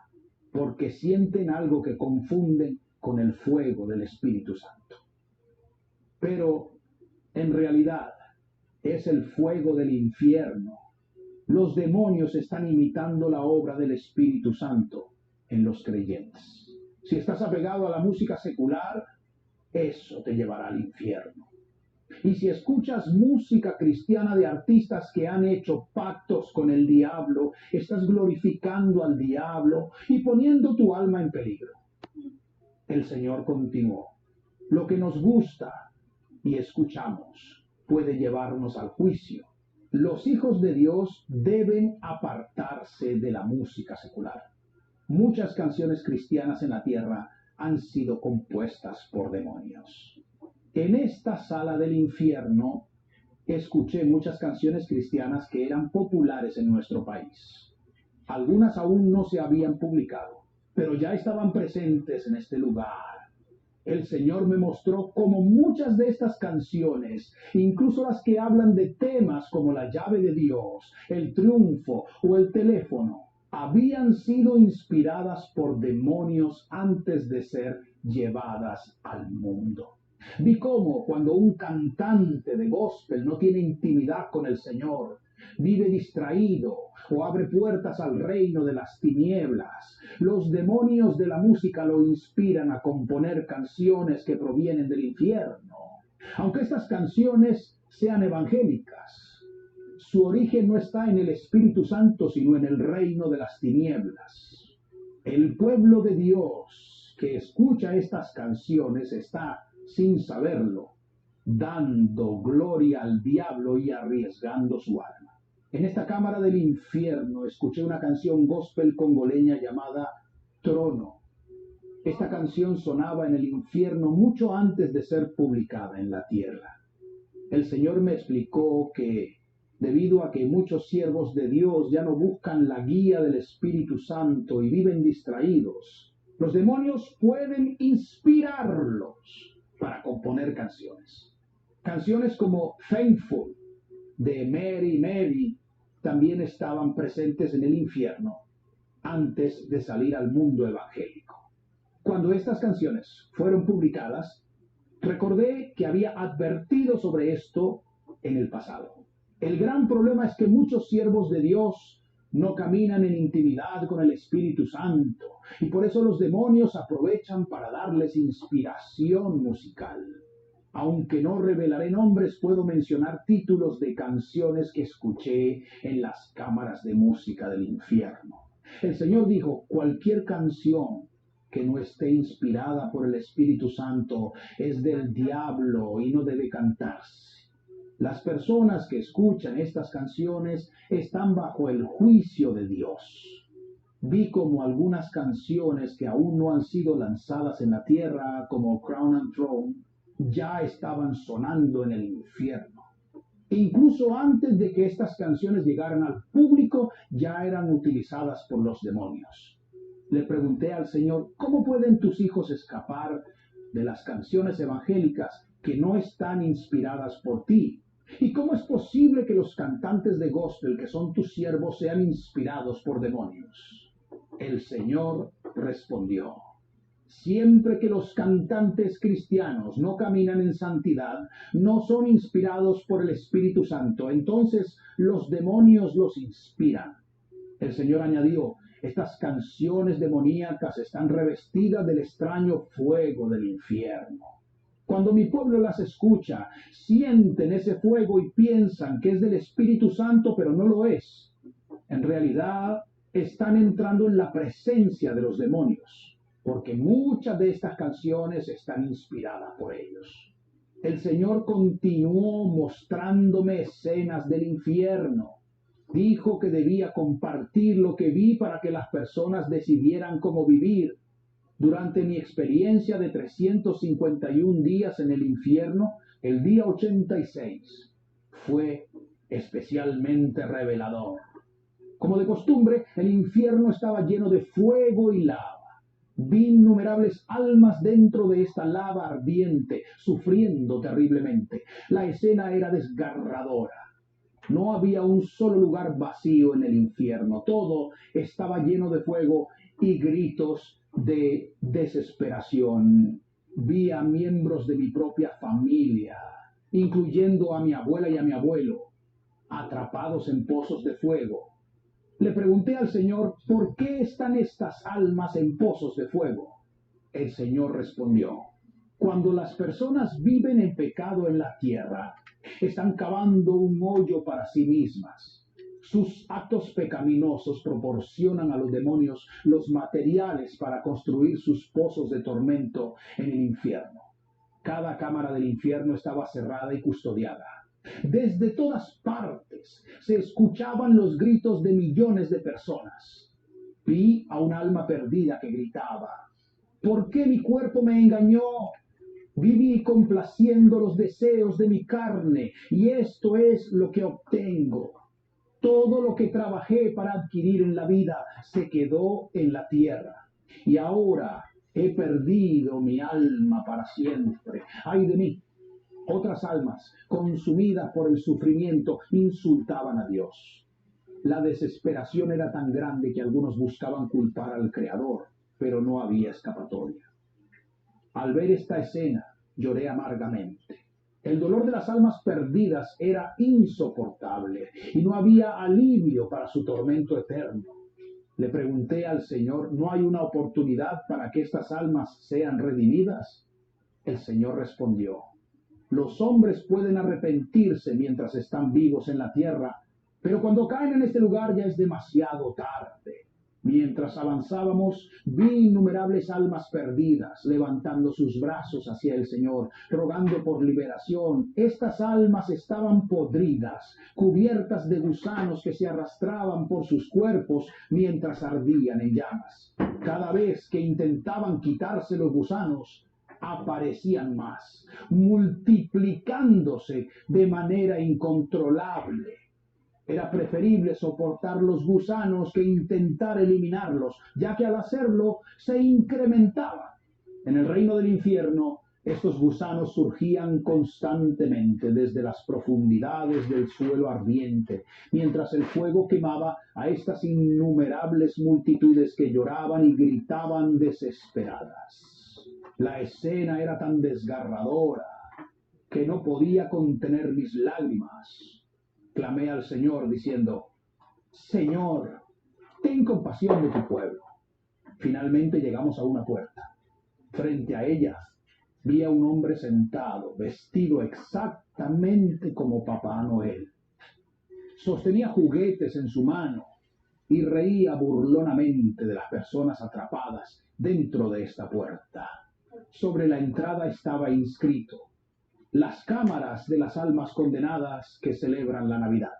porque sienten algo que confunden con el fuego del Espíritu Santo. Pero, en realidad, es el fuego del infierno Los demonios están imitando la obra del Espíritu Santo en los creyentes. Si estás apegado a la música secular, eso te llevará al infierno. Y si escuchas música cristiana de artistas que han hecho pactos con el diablo, estás glorificando al diablo y poniendo tu alma en peligro. El Señor continuó: lo que nos gusta y escuchamos puede llevarnos al juicio. Los hijos de Dios deben apartarse de la música secular. Muchas canciones cristianas en la tierra han sido compuestas por demonios. En esta sala del infierno escuché muchas canciones cristianas que eran populares en nuestro país. Algunas aún no se habían publicado, pero ya estaban presentes en este lugar. El Señor me mostró cómo muchas de estas canciones, incluso las que hablan de temas como la llave de Dios, el triunfo o el teléfono, habían sido inspiradas por demonios antes de ser llevadas al mundo. Vi cómo cuando un cantante de gospel no tiene intimidad con el Señor, vive distraído o abre puertas al reino de las tinieblas, los demonios de la música lo inspiran a componer canciones que provienen del infierno. Aunque estas canciones sean evangélicas, su origen no está en el Espíritu Santo, sino en el reino de las tinieblas. El pueblo de Dios que escucha estas canciones está, sin saberlo, dando gloria al diablo y arriesgando su alma. En esta cámara del infierno escuché una canción gospel congoleña llamada Trono. Esta canción sonaba en el infierno mucho antes de ser publicada en la tierra. El Señor me explicó que, debido a que muchos siervos de Dios ya no buscan la guía del Espíritu Santo y viven distraídos, los demonios pueden inspirarlos para componer canciones. Canciones como Thankful de Mary Mary también estaban presentes en el infierno antes de salir al mundo evangélico. Cuando estas canciones fueron publicadas, recordé que había advertido sobre esto en el pasado. El gran problema es que muchos siervos de Dios no caminan en intimidad con el Espíritu Santo y por eso los demonios aprovechan para darles inspiración musical. Aunque no revelaré nombres, puedo mencionar títulos de canciones que escuché en las cámaras de música del infierno. El Señor dijo: cualquier canción que no esté inspirada por el Espíritu Santo es del diablo y no debe cantarse. Las personas que escuchan estas canciones están bajo el juicio de Dios. Vi como algunas canciones que aún no han sido lanzadas en la tierra, como Crown and Throne, ya estaban sonando en el infierno. Incluso antes de que estas canciones llegaran al público, ya eran utilizadas por los demonios. Le pregunté al Señor: ¿cómo pueden tus hijos escapar de las canciones evangélicas que no están inspiradas por ti? ¿Y cómo es posible que los cantantes de gospel, que son tus siervos, sean inspirados por demonios? El Señor respondió: siempre que los cantantes cristianos no caminan en santidad, no son inspirados por el Espíritu Santo, entonces los demonios los inspiran. El Señor añadió: estas canciones demoníacas están revestidas del extraño fuego del infierno. Cuando mi pueblo las escucha, sienten ese fuego y piensan que es del Espíritu Santo, pero no lo es. En realidad, están entrando en la presencia de los demonios, porque muchas de estas canciones están inspiradas por ellos. El Señor continuó mostrándome escenas del infierno. Dijo que debía compartir lo que vi para que las personas decidieran cómo vivir. Durante mi experiencia de 351 días en el infierno, el día 86 fue especialmente revelador. Como de costumbre, el infierno estaba lleno de fuego y lava. Vi innumerables almas dentro de esta lava ardiente, sufriendo terriblemente. La escena era desgarradora. No había un solo lugar vacío en el infierno. Todo estaba lleno de fuego y gritos de desesperación. Vi a miembros de mi propia familia, incluyendo a mi abuela y a mi abuelo, atrapados en pozos de fuego. Le pregunté al Señor, ¿por qué están estas almas en pozos de fuego? El Señor respondió, cuando las personas viven en pecado en la tierra, están cavando un hoyo para sí mismas. Sus actos pecaminosos proporcionan a los demonios los materiales para construir sus pozos de tormento en el infierno. Cada cámara del infierno estaba cerrada y custodiada. Desde todas partes se escuchaban los gritos de millones de personas. Vi a un alma perdida que gritaba, ¿por qué mi cuerpo me engañó? Viví complaciendo los deseos de mi carne y esto es lo que obtengo. Todo lo que trabajé para adquirir en la vida se quedó en la tierra y ahora he perdido mi alma para siempre. ¡Ay de mí! Otras almas, consumidas por el sufrimiento, insultaban a Dios. La desesperación era tan grande que algunos buscaban culpar al Creador, pero no había escapatoria. Al ver esta escena, lloré amargamente. El dolor de las almas perdidas era insoportable y no había alivio para su tormento eterno. Le pregunté al Señor, ¿no hay una oportunidad para que estas almas sean redimidas? El Señor respondió, los hombres pueden arrepentirse mientras están vivos en la tierra, pero cuando caen en este lugar ya es demasiado tarde. Mientras avanzábamos, vi innumerables almas perdidas, levantando sus brazos hacia el Señor, rogando por liberación. Estas almas estaban podridas, cubiertas de gusanos que se arrastraban por sus cuerpos mientras ardían en llamas. Cada vez que intentaban quitarse los gusanos, aparecían más, multiplicándose de manera incontrolable. Era preferible soportar los gusanos que intentar eliminarlos, ya que al hacerlo se incrementaban. En el reino del infierno, estos gusanos surgían constantemente desde las profundidades del suelo ardiente, mientras el fuego quemaba a estas innumerables multitudes que lloraban y gritaban desesperadas. La escena era tan desgarradora que no podía contener mis lágrimas. Clamé al Señor diciendo, Señor, ten compasión de tu pueblo. Finalmente llegamos a una puerta. Frente a ella vi a un hombre sentado, vestido exactamente como Papá Noel. Sostenía juguetes en su mano y reía burlonamente de las personas atrapadas dentro de esta puerta. Sobre la entrada estaba inscrito, las cámaras de las almas condenadas que celebran la Navidad.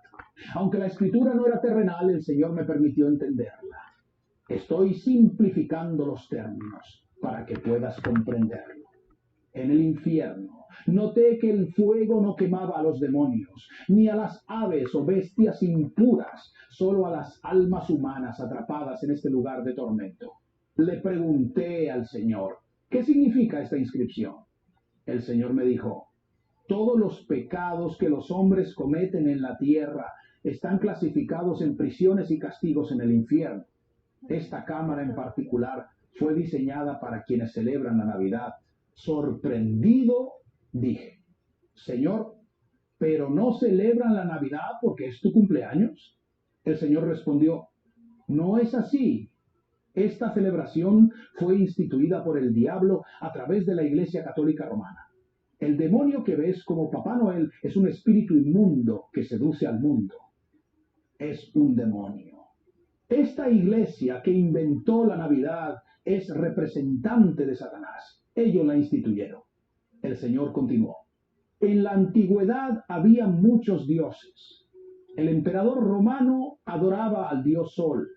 Aunque la escritura no era terrenal, el Señor me permitió entenderla. Estoy simplificando los términos para que puedas comprenderlo. En el infierno, noté que el fuego no quemaba a los demonios, ni a las aves o bestias impuras, solo a las almas humanas atrapadas en este lugar de tormento. Le pregunté al Señor, ¿qué significa esta inscripción? El Señor me dijo, todos los pecados que los hombres cometen en la tierra están clasificados en prisiones y castigos en el infierno. Esta cámara en particular fue diseñada para quienes celebran la Navidad. Sorprendido, dije, Señor, ¿pero no celebran la Navidad porque es tu cumpleaños? El Señor respondió, no es así. Esta celebración fue instituida por el diablo a través de la Iglesia Católica Romana. El demonio que ves como Papá Noel es un espíritu inmundo que seduce al mundo. Es un demonio. Esta iglesia que inventó la Navidad es representante de Satanás. Ellos la instituyeron. El Señor continuó. En la antigüedad había muchos dioses. El emperador romano adoraba al dios Sol.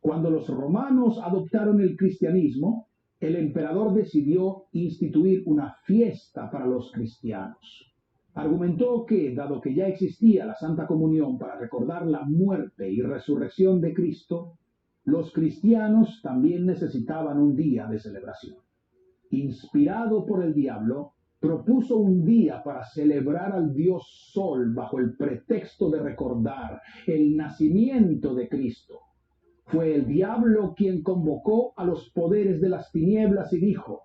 Cuando los romanos adoptaron el cristianismo, el emperador decidió instituir una fiesta para los cristianos. Argumentó que, dado que ya existía la Santa Comunión para recordar la muerte y resurrección de Cristo, los cristianos también necesitaban un día de celebración. Inspirado por el diablo, propuso un día para celebrar al dios Sol bajo el pretexto de recordar el nacimiento de Cristo. Fue el diablo quien convocó a los poderes de las tinieblas y dijo,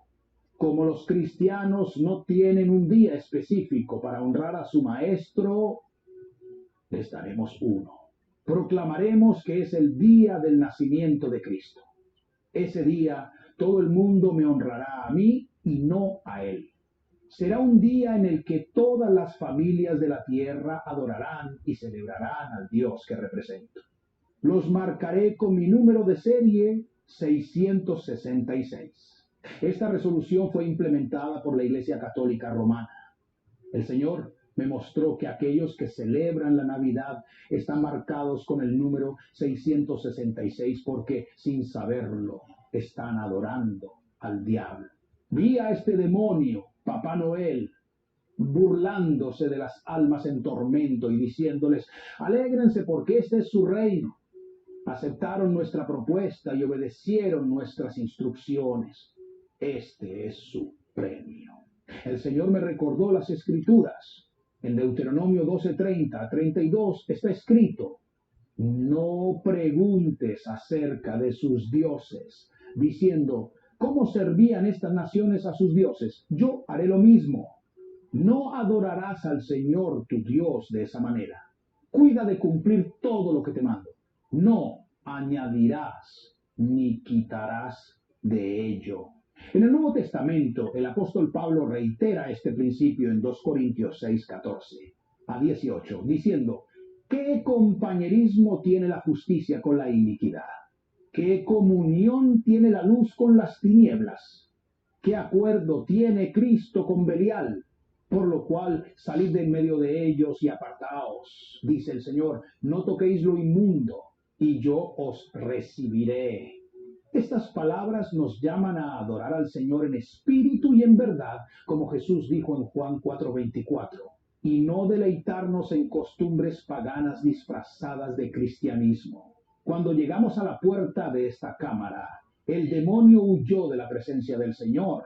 como los cristianos no tienen un día específico para honrar a su maestro, estaremos uno. Proclamaremos que es el día del nacimiento de Cristo. Ese día todo el mundo me honrará a mí y no a él. Será un día en el que todas las familias de la tierra adorarán y celebrarán al Dios que represento. Los marcaré con mi número de serie 666. Esta resolución fue implementada por la Iglesia Católica Romana. El Señor me mostró que aquellos que celebran la Navidad están marcados con el número 666 porque, sin saberlo, están adorando al diablo. Vi a este demonio, Papá Noel, burlándose de las almas en tormento y diciéndoles: alégrense porque este es su reino. Aceptaron nuestra propuesta y obedecieron nuestras instrucciones. Este es su premio. El Señor me recordó las Escrituras. En Deuteronomio 12:30-32 está escrito: no preguntes acerca de sus dioses, diciendo: ¿cómo servían estas naciones a sus dioses? Yo haré lo mismo. No adorarás al Señor tu Dios de esa manera. Cuida de cumplir todo lo que te mando. No añadirás ni quitarás de ello. En el Nuevo Testamento, el apóstol Pablo reitera este principio en 2 Corintios 6:14-18, diciendo: ¿qué compañerismo tiene la justicia con la iniquidad? ¿Qué comunión tiene la luz con las tinieblas? ¿Qué acuerdo tiene Cristo con Belial? Por lo cual, salid de en medio de ellos y apartaos, dice el Señor, no toquéis lo inmundo, y yo os recibiré. Estas palabras nos llaman a adorar al Señor en espíritu y en verdad, como Jesús dijo en Juan 4:24, y no deleitarnos en costumbres paganas disfrazadas de cristianismo. Cuando llegamos a la puerta de esta cámara, el demonio huyó de la presencia del Señor.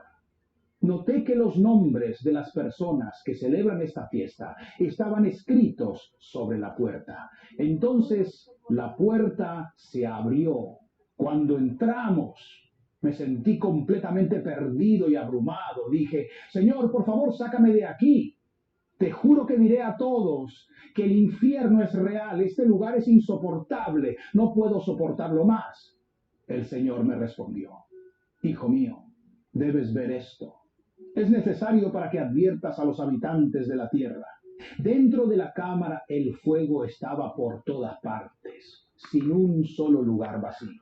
Noté que los nombres de las personas que celebran esta fiesta estaban escritos sobre la puerta. Entonces la puerta se abrió. Cuando entramos, me sentí completamente perdido y abrumado. Dije: Señor, por favor, sácame de aquí. Te juro que diré a todos que el infierno es real, este lugar es insoportable, no puedo soportarlo más. El Señor me respondió: hijo mío, debes ver esto. Es necesario para que adviertas a los habitantes de la tierra. Dentro de la cámara el fuego estaba por todas partes, sin un solo lugar vacío.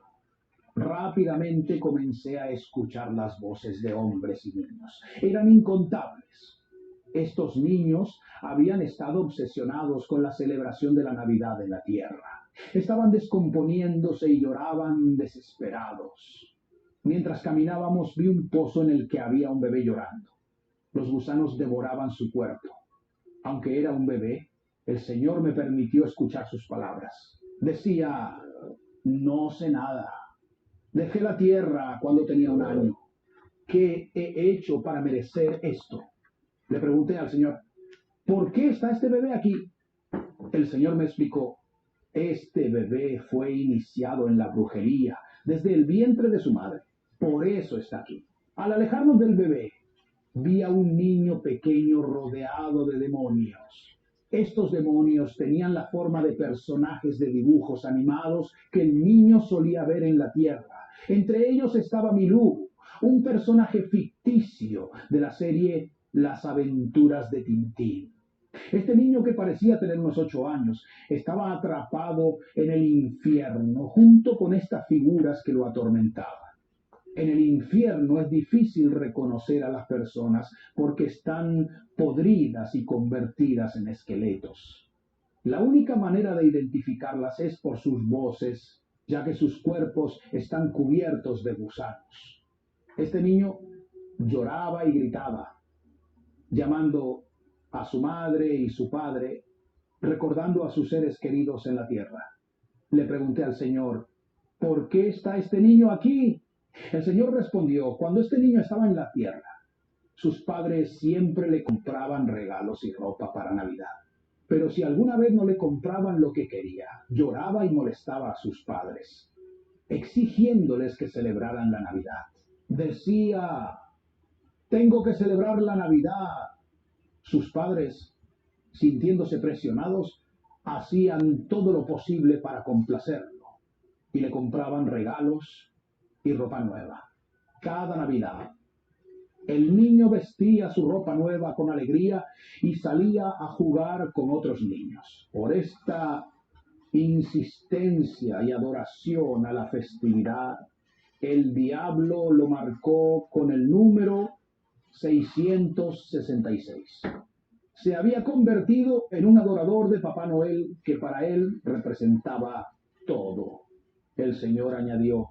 Rápidamente comencé a escuchar las voces de hombres y niños. Eran incontables. Estos niños habían estado obsesionados con la celebración de la Navidad en la tierra. Estaban descomponiéndose y lloraban desesperados. Mientras caminábamos vi un pozo en el que había un bebé llorando. Los gusanos devoraban su cuerpo. Aunque era un bebé, el Señor me permitió escuchar sus palabras. Decía: no sé nada. Dejé la tierra cuando tenía 1 año. ¿Qué he hecho para merecer esto? Le pregunté al Señor: ¿por qué está este bebé aquí? El Señor me explicó: este bebé fue iniciado en la brujería desde el vientre de su madre. Por eso está aquí. Al alejarnos del bebé, vi a un niño pequeño rodeado de demonios. Estos demonios tenían la forma de personajes de dibujos animados que el niño solía ver en la tierra. Entre ellos estaba Milú, un personaje ficticio de la serie Las Aventuras de Tintín. Este niño, que parecía tener unos 8 años, estaba atrapado en el infierno junto con estas figuras que lo atormentaban. En el infierno es difícil reconocer a las personas porque están podridas y convertidas en esqueletos. La única manera de identificarlas es por sus voces, ya que sus cuerpos están cubiertos de gusanos. Este niño lloraba y gritaba, llamando a su madre y su padre, recordando a sus seres queridos en la tierra. Le pregunté al Señor: ¿por qué está este niño aquí? El Señor respondió: cuando este niño estaba en la tierra, sus padres siempre le compraban regalos y ropa para Navidad. Pero si alguna vez no le compraban lo que quería, lloraba y molestaba a sus padres, exigiéndoles que celebraran la Navidad. Decía: tengo que celebrar la Navidad. Sus padres, sintiéndose presionados, hacían todo lo posible para complacerlo y le compraban regalos y ropa nueva. Cada Navidad, el niño vestía su ropa nueva con alegría y salía a jugar con otros niños. Por esta insistencia y adoración a la festividad, el diablo lo marcó con el número 666. Se había convertido en un adorador de Papá Noel que para él representaba todo. El Señor añadió: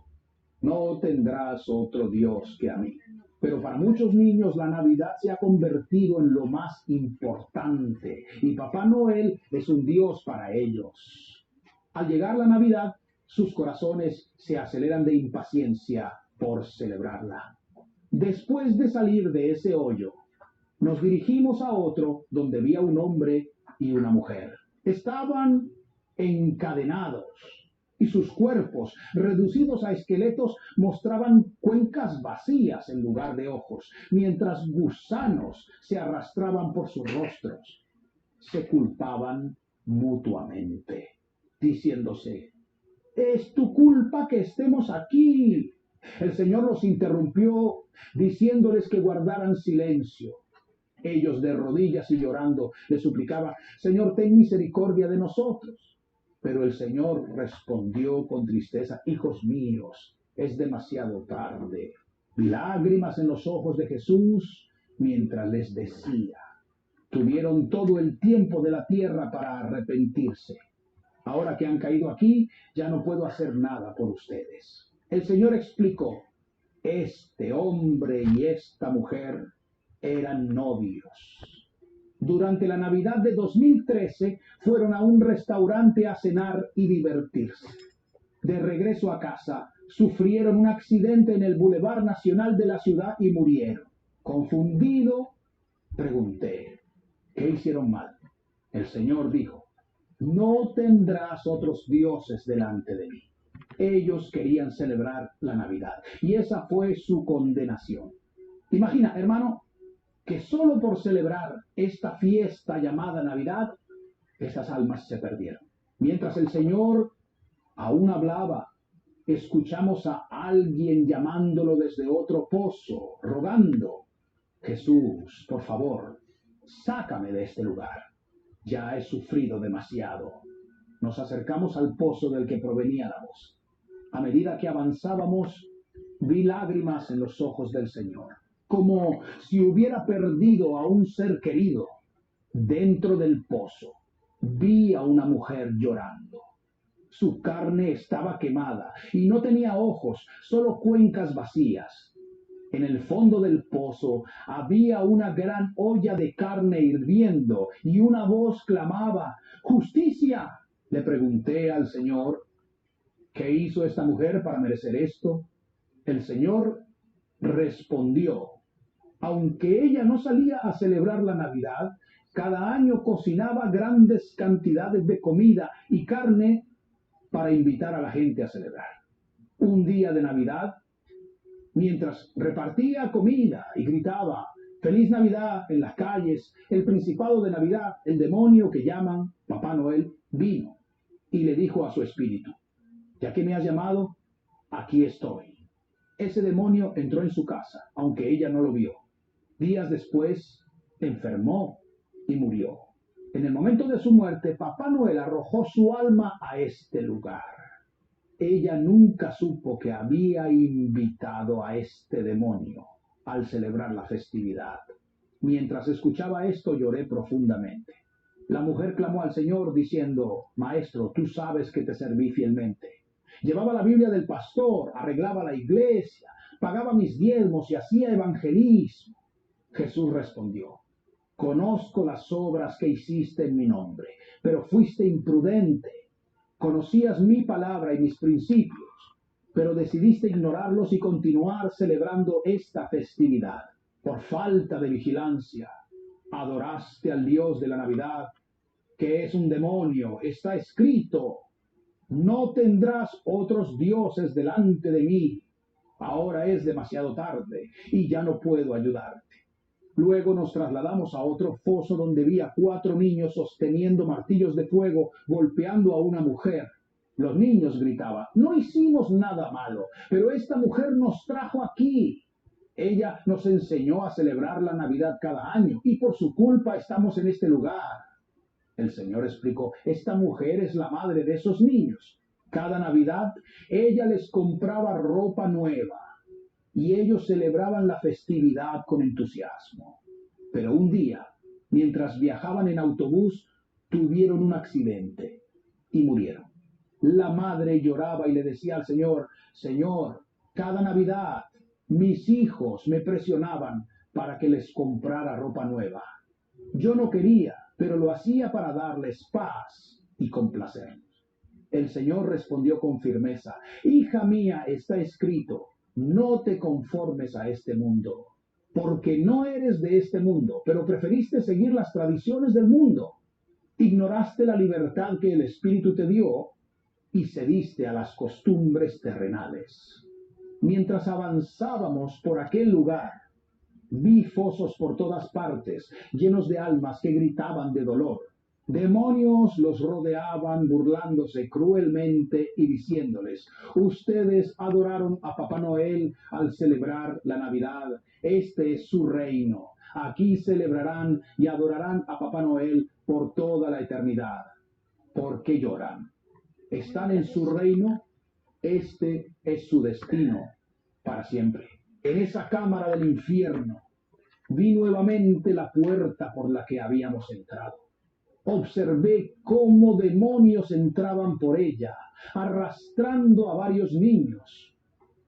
no tendrás otro Dios que a mí. Pero para muchos niños la Navidad se ha convertido en lo más importante y Papá Noel es un Dios para ellos. Al llegar la Navidad, sus corazones se aceleran de impaciencia por celebrarla. Después de salir de ese hoyo, nos dirigimos a otro donde había un hombre y una mujer. Estaban encadenados y sus cuerpos, reducidos a esqueletos, mostraban cuencas vacías en lugar de ojos, mientras gusanos se arrastraban por sus rostros. Se culpaban mutuamente, diciéndose: es tu culpa que estemos aquí. El Señor los interrumpió, diciéndoles que guardaran silencio. Ellos, de rodillas y llorando, le suplicaban: Señor, ten misericordia de nosotros. Pero el Señor respondió con tristeza: hijos míos, es demasiado tarde. Lágrimas en los ojos de Jesús mientras les decía. Tuvieron todo el tiempo de la tierra para arrepentirse. Ahora que han caído aquí, ya no puedo hacer nada por ustedes. El Señor explicó: este hombre y esta mujer eran novios. Durante la Navidad de 2013 fueron a un restaurante a cenar y divertirse. De regreso a casa, sufrieron un accidente en el Boulevard Nacional de la ciudad y murieron. Confundido, pregunté: ¿qué hicieron mal? El Señor dijo: no tendrás otros dioses delante de mí. Ellos querían celebrar la Navidad y esa fue su condenación. Imagina, hermano, que solo por celebrar esta fiesta llamada Navidad, esas almas se perdieron. Mientras el Señor aún hablaba, escuchamos a alguien llamándolo desde otro pozo, rogando: Jesús, por favor, sácame de este lugar. Ya he sufrido demasiado. Nos acercamos al pozo del que provenía la voz. A medida que avanzábamos, vi lágrimas en los ojos del Señor, como si hubiera perdido a un ser querido. Dentro del pozo, vi a una mujer llorando. Su carne estaba quemada y no tenía ojos, solo cuencas vacías. En el fondo del pozo había una gran olla de carne hirviendo y una voz clamaba: ¡justicia! Le pregunté al Señor: ¿qué hizo esta mujer para merecer esto? El Señor respondió: aunque ella no salía a celebrar la Navidad, cada año cocinaba grandes cantidades de comida y carne para invitar a la gente a celebrar. Un día de Navidad, mientras repartía comida y gritaba ¡Feliz Navidad! En las calles, el Principado de Navidad, el demonio que llaman Papá Noel, vino y le dijo a su espíritu: ya que me has llamado, aquí estoy. Ese demonio entró en su casa, aunque ella no lo vio. Días después, enfermó y murió. En el momento de su muerte, Papá Noel arrojó su alma a este lugar. Ella nunca supo que había invitado a este demonio al celebrar la festividad. Mientras escuchaba esto, lloré profundamente. La mujer clamó al Señor diciendo: Maestro, tú sabes que te serví fielmente. Llevaba la Biblia del pastor, arreglaba la iglesia, pagaba mis diezmos y hacía evangelismo. Jesús respondió: conozco las obras que hiciste en mi nombre, pero fuiste imprudente. Conocías mi palabra y mis principios, pero decidiste ignorarlos y continuar celebrando esta festividad. Por falta de vigilancia, adoraste al Dios de la Navidad, que es un demonio. Está escrito: no tendrás otros dioses delante de mí. Ahora es demasiado tarde y ya no puedo ayudarte. Luego nos trasladamos a otro foso donde vi a 4 niños sosteniendo martillos de fuego, golpeando a una mujer. Los niños gritaban: no hicimos nada malo, pero esta mujer nos trajo aquí. Ella nos enseñó a celebrar la Navidad cada año y por su culpa estamos en este lugar. El Señor explicó: esta mujer es la madre de esos niños. Cada Navidad ella les compraba ropa nueva y ellos celebraban la festividad con entusiasmo. Pero un día, mientras viajaban en autobús, tuvieron un accidente y murieron. La madre lloraba y le decía al Señor: Señor, cada Navidad mis hijos me presionaban para que les comprara ropa nueva. Yo no quería, pero lo hacía para darles paz y complacerlos. El Señor respondió con firmeza: hija mía, está escrito, no te conformes a este mundo, porque no eres de este mundo, pero preferiste seguir las tradiciones del mundo. Ignoraste la libertad que el Espíritu te dio y cediste a las costumbres terrenales. Mientras avanzábamos por aquel lugar, vi fosos por todas partes, llenos de almas que gritaban de dolor. Demonios los rodeaban burlándose cruelmente y diciéndoles: ustedes adoraron a Papá Noel al celebrar la Navidad. Este es su reino. Aquí celebrarán y adorarán a Papá Noel por toda la eternidad. ¿Por qué lloran? Están en su reino. Este es su destino para siempre. En esa cámara del infierno vi nuevamente la puerta por la que habíamos entrado. Observé cómo demonios entraban por ella, arrastrando a varios niños.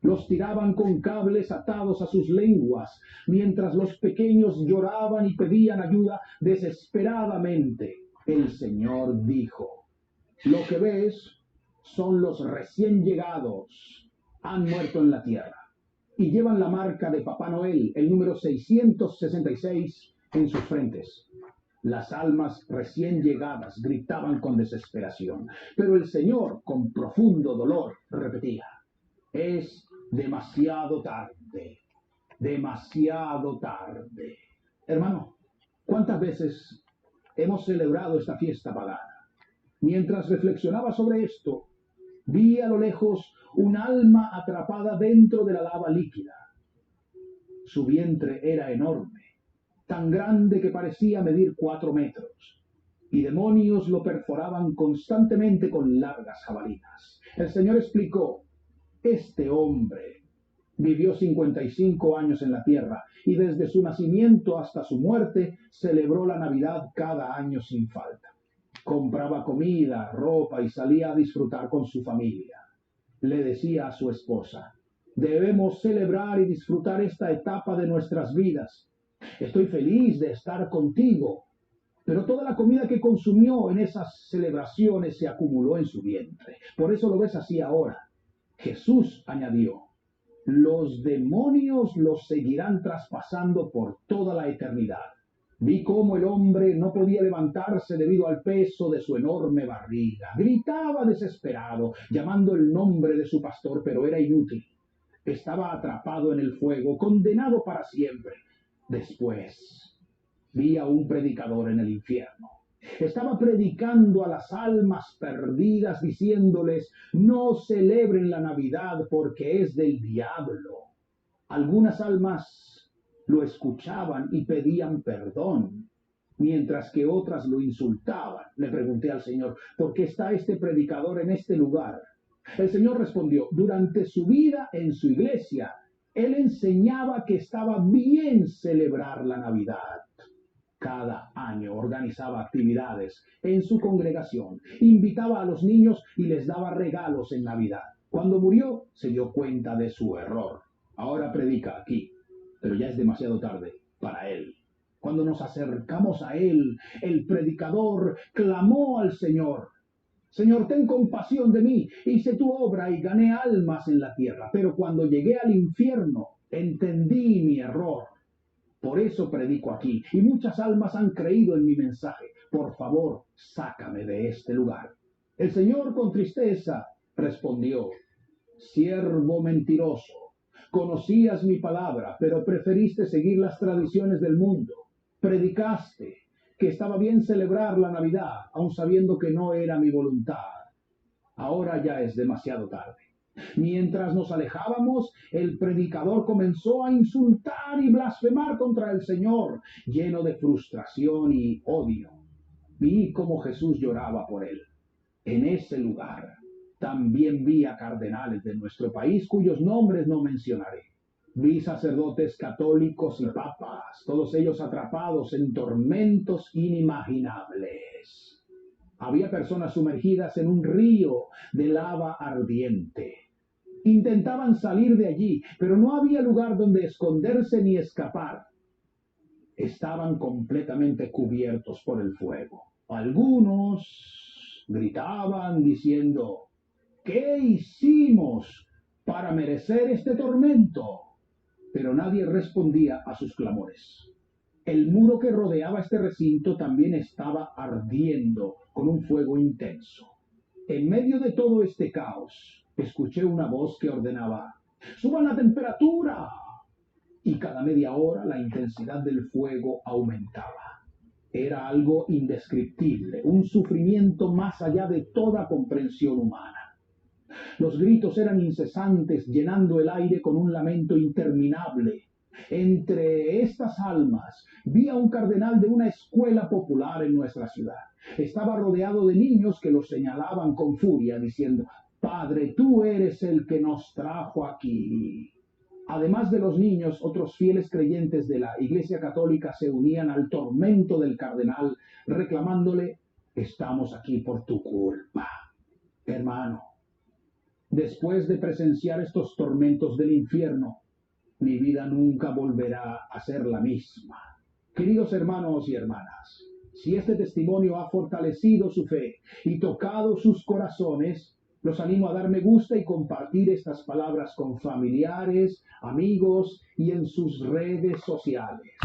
Los tiraban con cables atados a sus lenguas, mientras los pequeños lloraban y pedían ayuda desesperadamente. El Señor dijo: lo que ves son los recién llegados. Han muerto en la tierra y llevan la marca de Papá Noel, el número 666, en sus frentes. Las almas recién llegadas gritaban con desesperación, pero el Señor, con profundo dolor, repetía: es demasiado tarde, demasiado tarde. Hermano, ¿cuántas veces hemos celebrado esta fiesta pagana? Mientras reflexionaba sobre esto, vi a lo lejos un alma atrapada dentro de la lava líquida. Su vientre era enorme, tan grande que parecía medir 4 metros, y demonios lo perforaban constantemente con largas jabalinas. El Señor explicó: este hombre vivió 55 años en la tierra y desde su nacimiento hasta su muerte celebró la Navidad cada año sin falta. Compraba comida, ropa y salía a disfrutar con su familia. Le decía a su esposa: debemos celebrar y disfrutar esta etapa de nuestras vidas. Estoy feliz de estar contigo, pero toda la comida que consumió en esas celebraciones se acumuló en su vientre. Por eso lo ves así ahora. Jesús añadió: los demonios los seguirán traspasando por toda la eternidad. Vi cómo el hombre no podía levantarse debido al peso de su enorme barriga. Gritaba desesperado, llamando el nombre de su pastor, pero era inútil. Estaba atrapado en el fuego, condenado para siempre. Después vi a un predicador en el infierno. Estaba predicando a las almas perdidas, diciéndoles: no celebren la Navidad porque es del diablo. Algunas almas lo escuchaban y pedían perdón, mientras que otras lo insultaban. Le pregunté al Señor: ¿por qué está este predicador en este lugar? El Señor respondió: durante su vida en su iglesia, él enseñaba que estaba bien celebrar la Navidad. Cada año organizaba actividades en su congregación, invitaba a los niños y les daba regalos en Navidad. Cuando murió, se dio cuenta de su error. Ahora predica aquí, pero ya es demasiado tarde para él. Cuando nos acercamos a él, el predicador clamó al Señor: Señor, ten compasión de mí. Hice tu obra y gané almas en la tierra, pero cuando llegué al infierno, entendí mi error. Por eso predico aquí, y muchas almas han creído en mi mensaje. Por favor, sácame de este lugar. El Señor, con tristeza, respondió: siervo mentiroso, Conocías mi palabra, pero preferiste seguir las tradiciones del mundo. Predicaste que estaba bien celebrar la Navidad, aun sabiendo que no era mi voluntad. Ahora ya es demasiado tarde. Mientras nos alejábamos, el predicador comenzó a insultar y blasfemar contra el Señor, lleno de frustración y odio. Vi cómo Jesús lloraba por él. En ese lugar también vi a cardenales de nuestro país cuyos nombres no mencionaré. Vi sacerdotes católicos y papas, todos ellos atrapados en tormentos inimaginables. Había personas sumergidas en un río de lava ardiente. Intentaban salir de allí, pero no había lugar donde esconderse ni escapar. Estaban completamente cubiertos por el fuego. Algunos gritaban diciendo: ¿qué hicimos para merecer este tormento? Pero nadie respondía a sus clamores. El muro que rodeaba este recinto también estaba ardiendo con un fuego intenso. En medio de todo este caos, escuché una voz que ordenaba: ¡suban la temperatura! Y cada media hora la intensidad del fuego aumentaba. Era algo indescriptible, un sufrimiento más allá de toda comprensión humana. Los gritos eran incesantes, llenando el aire con un lamento interminable. Entre estas almas vi a un cardenal de una escuela popular en nuestra ciudad. Estaba rodeado de niños que lo señalaban con furia, diciendo: Padre, tú eres el que nos trajo aquí. Además de los niños, otros fieles creyentes de la Iglesia Católica se unían al tormento del cardenal, reclamándole: estamos aquí por tu culpa. Hermano, después de presenciar estos tormentos del infierno, mi vida nunca volverá a ser la misma. Queridos hermanos y hermanas, si este testimonio ha fortalecido su fe y tocado sus corazones, los animo a dar me gusta y compartir estas palabras con familiares, amigos y en sus redes sociales.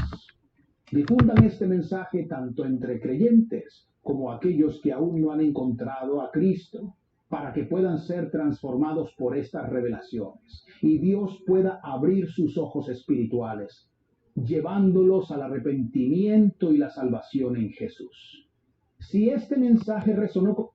Difundan este mensaje tanto entre creyentes como aquellos que aún no han encontrado a Cristo, para que puedan ser transformados por estas revelaciones y Dios pueda abrir sus ojos espirituales, llevándolos al arrepentimiento y la salvación en Jesús. Si este mensaje resonó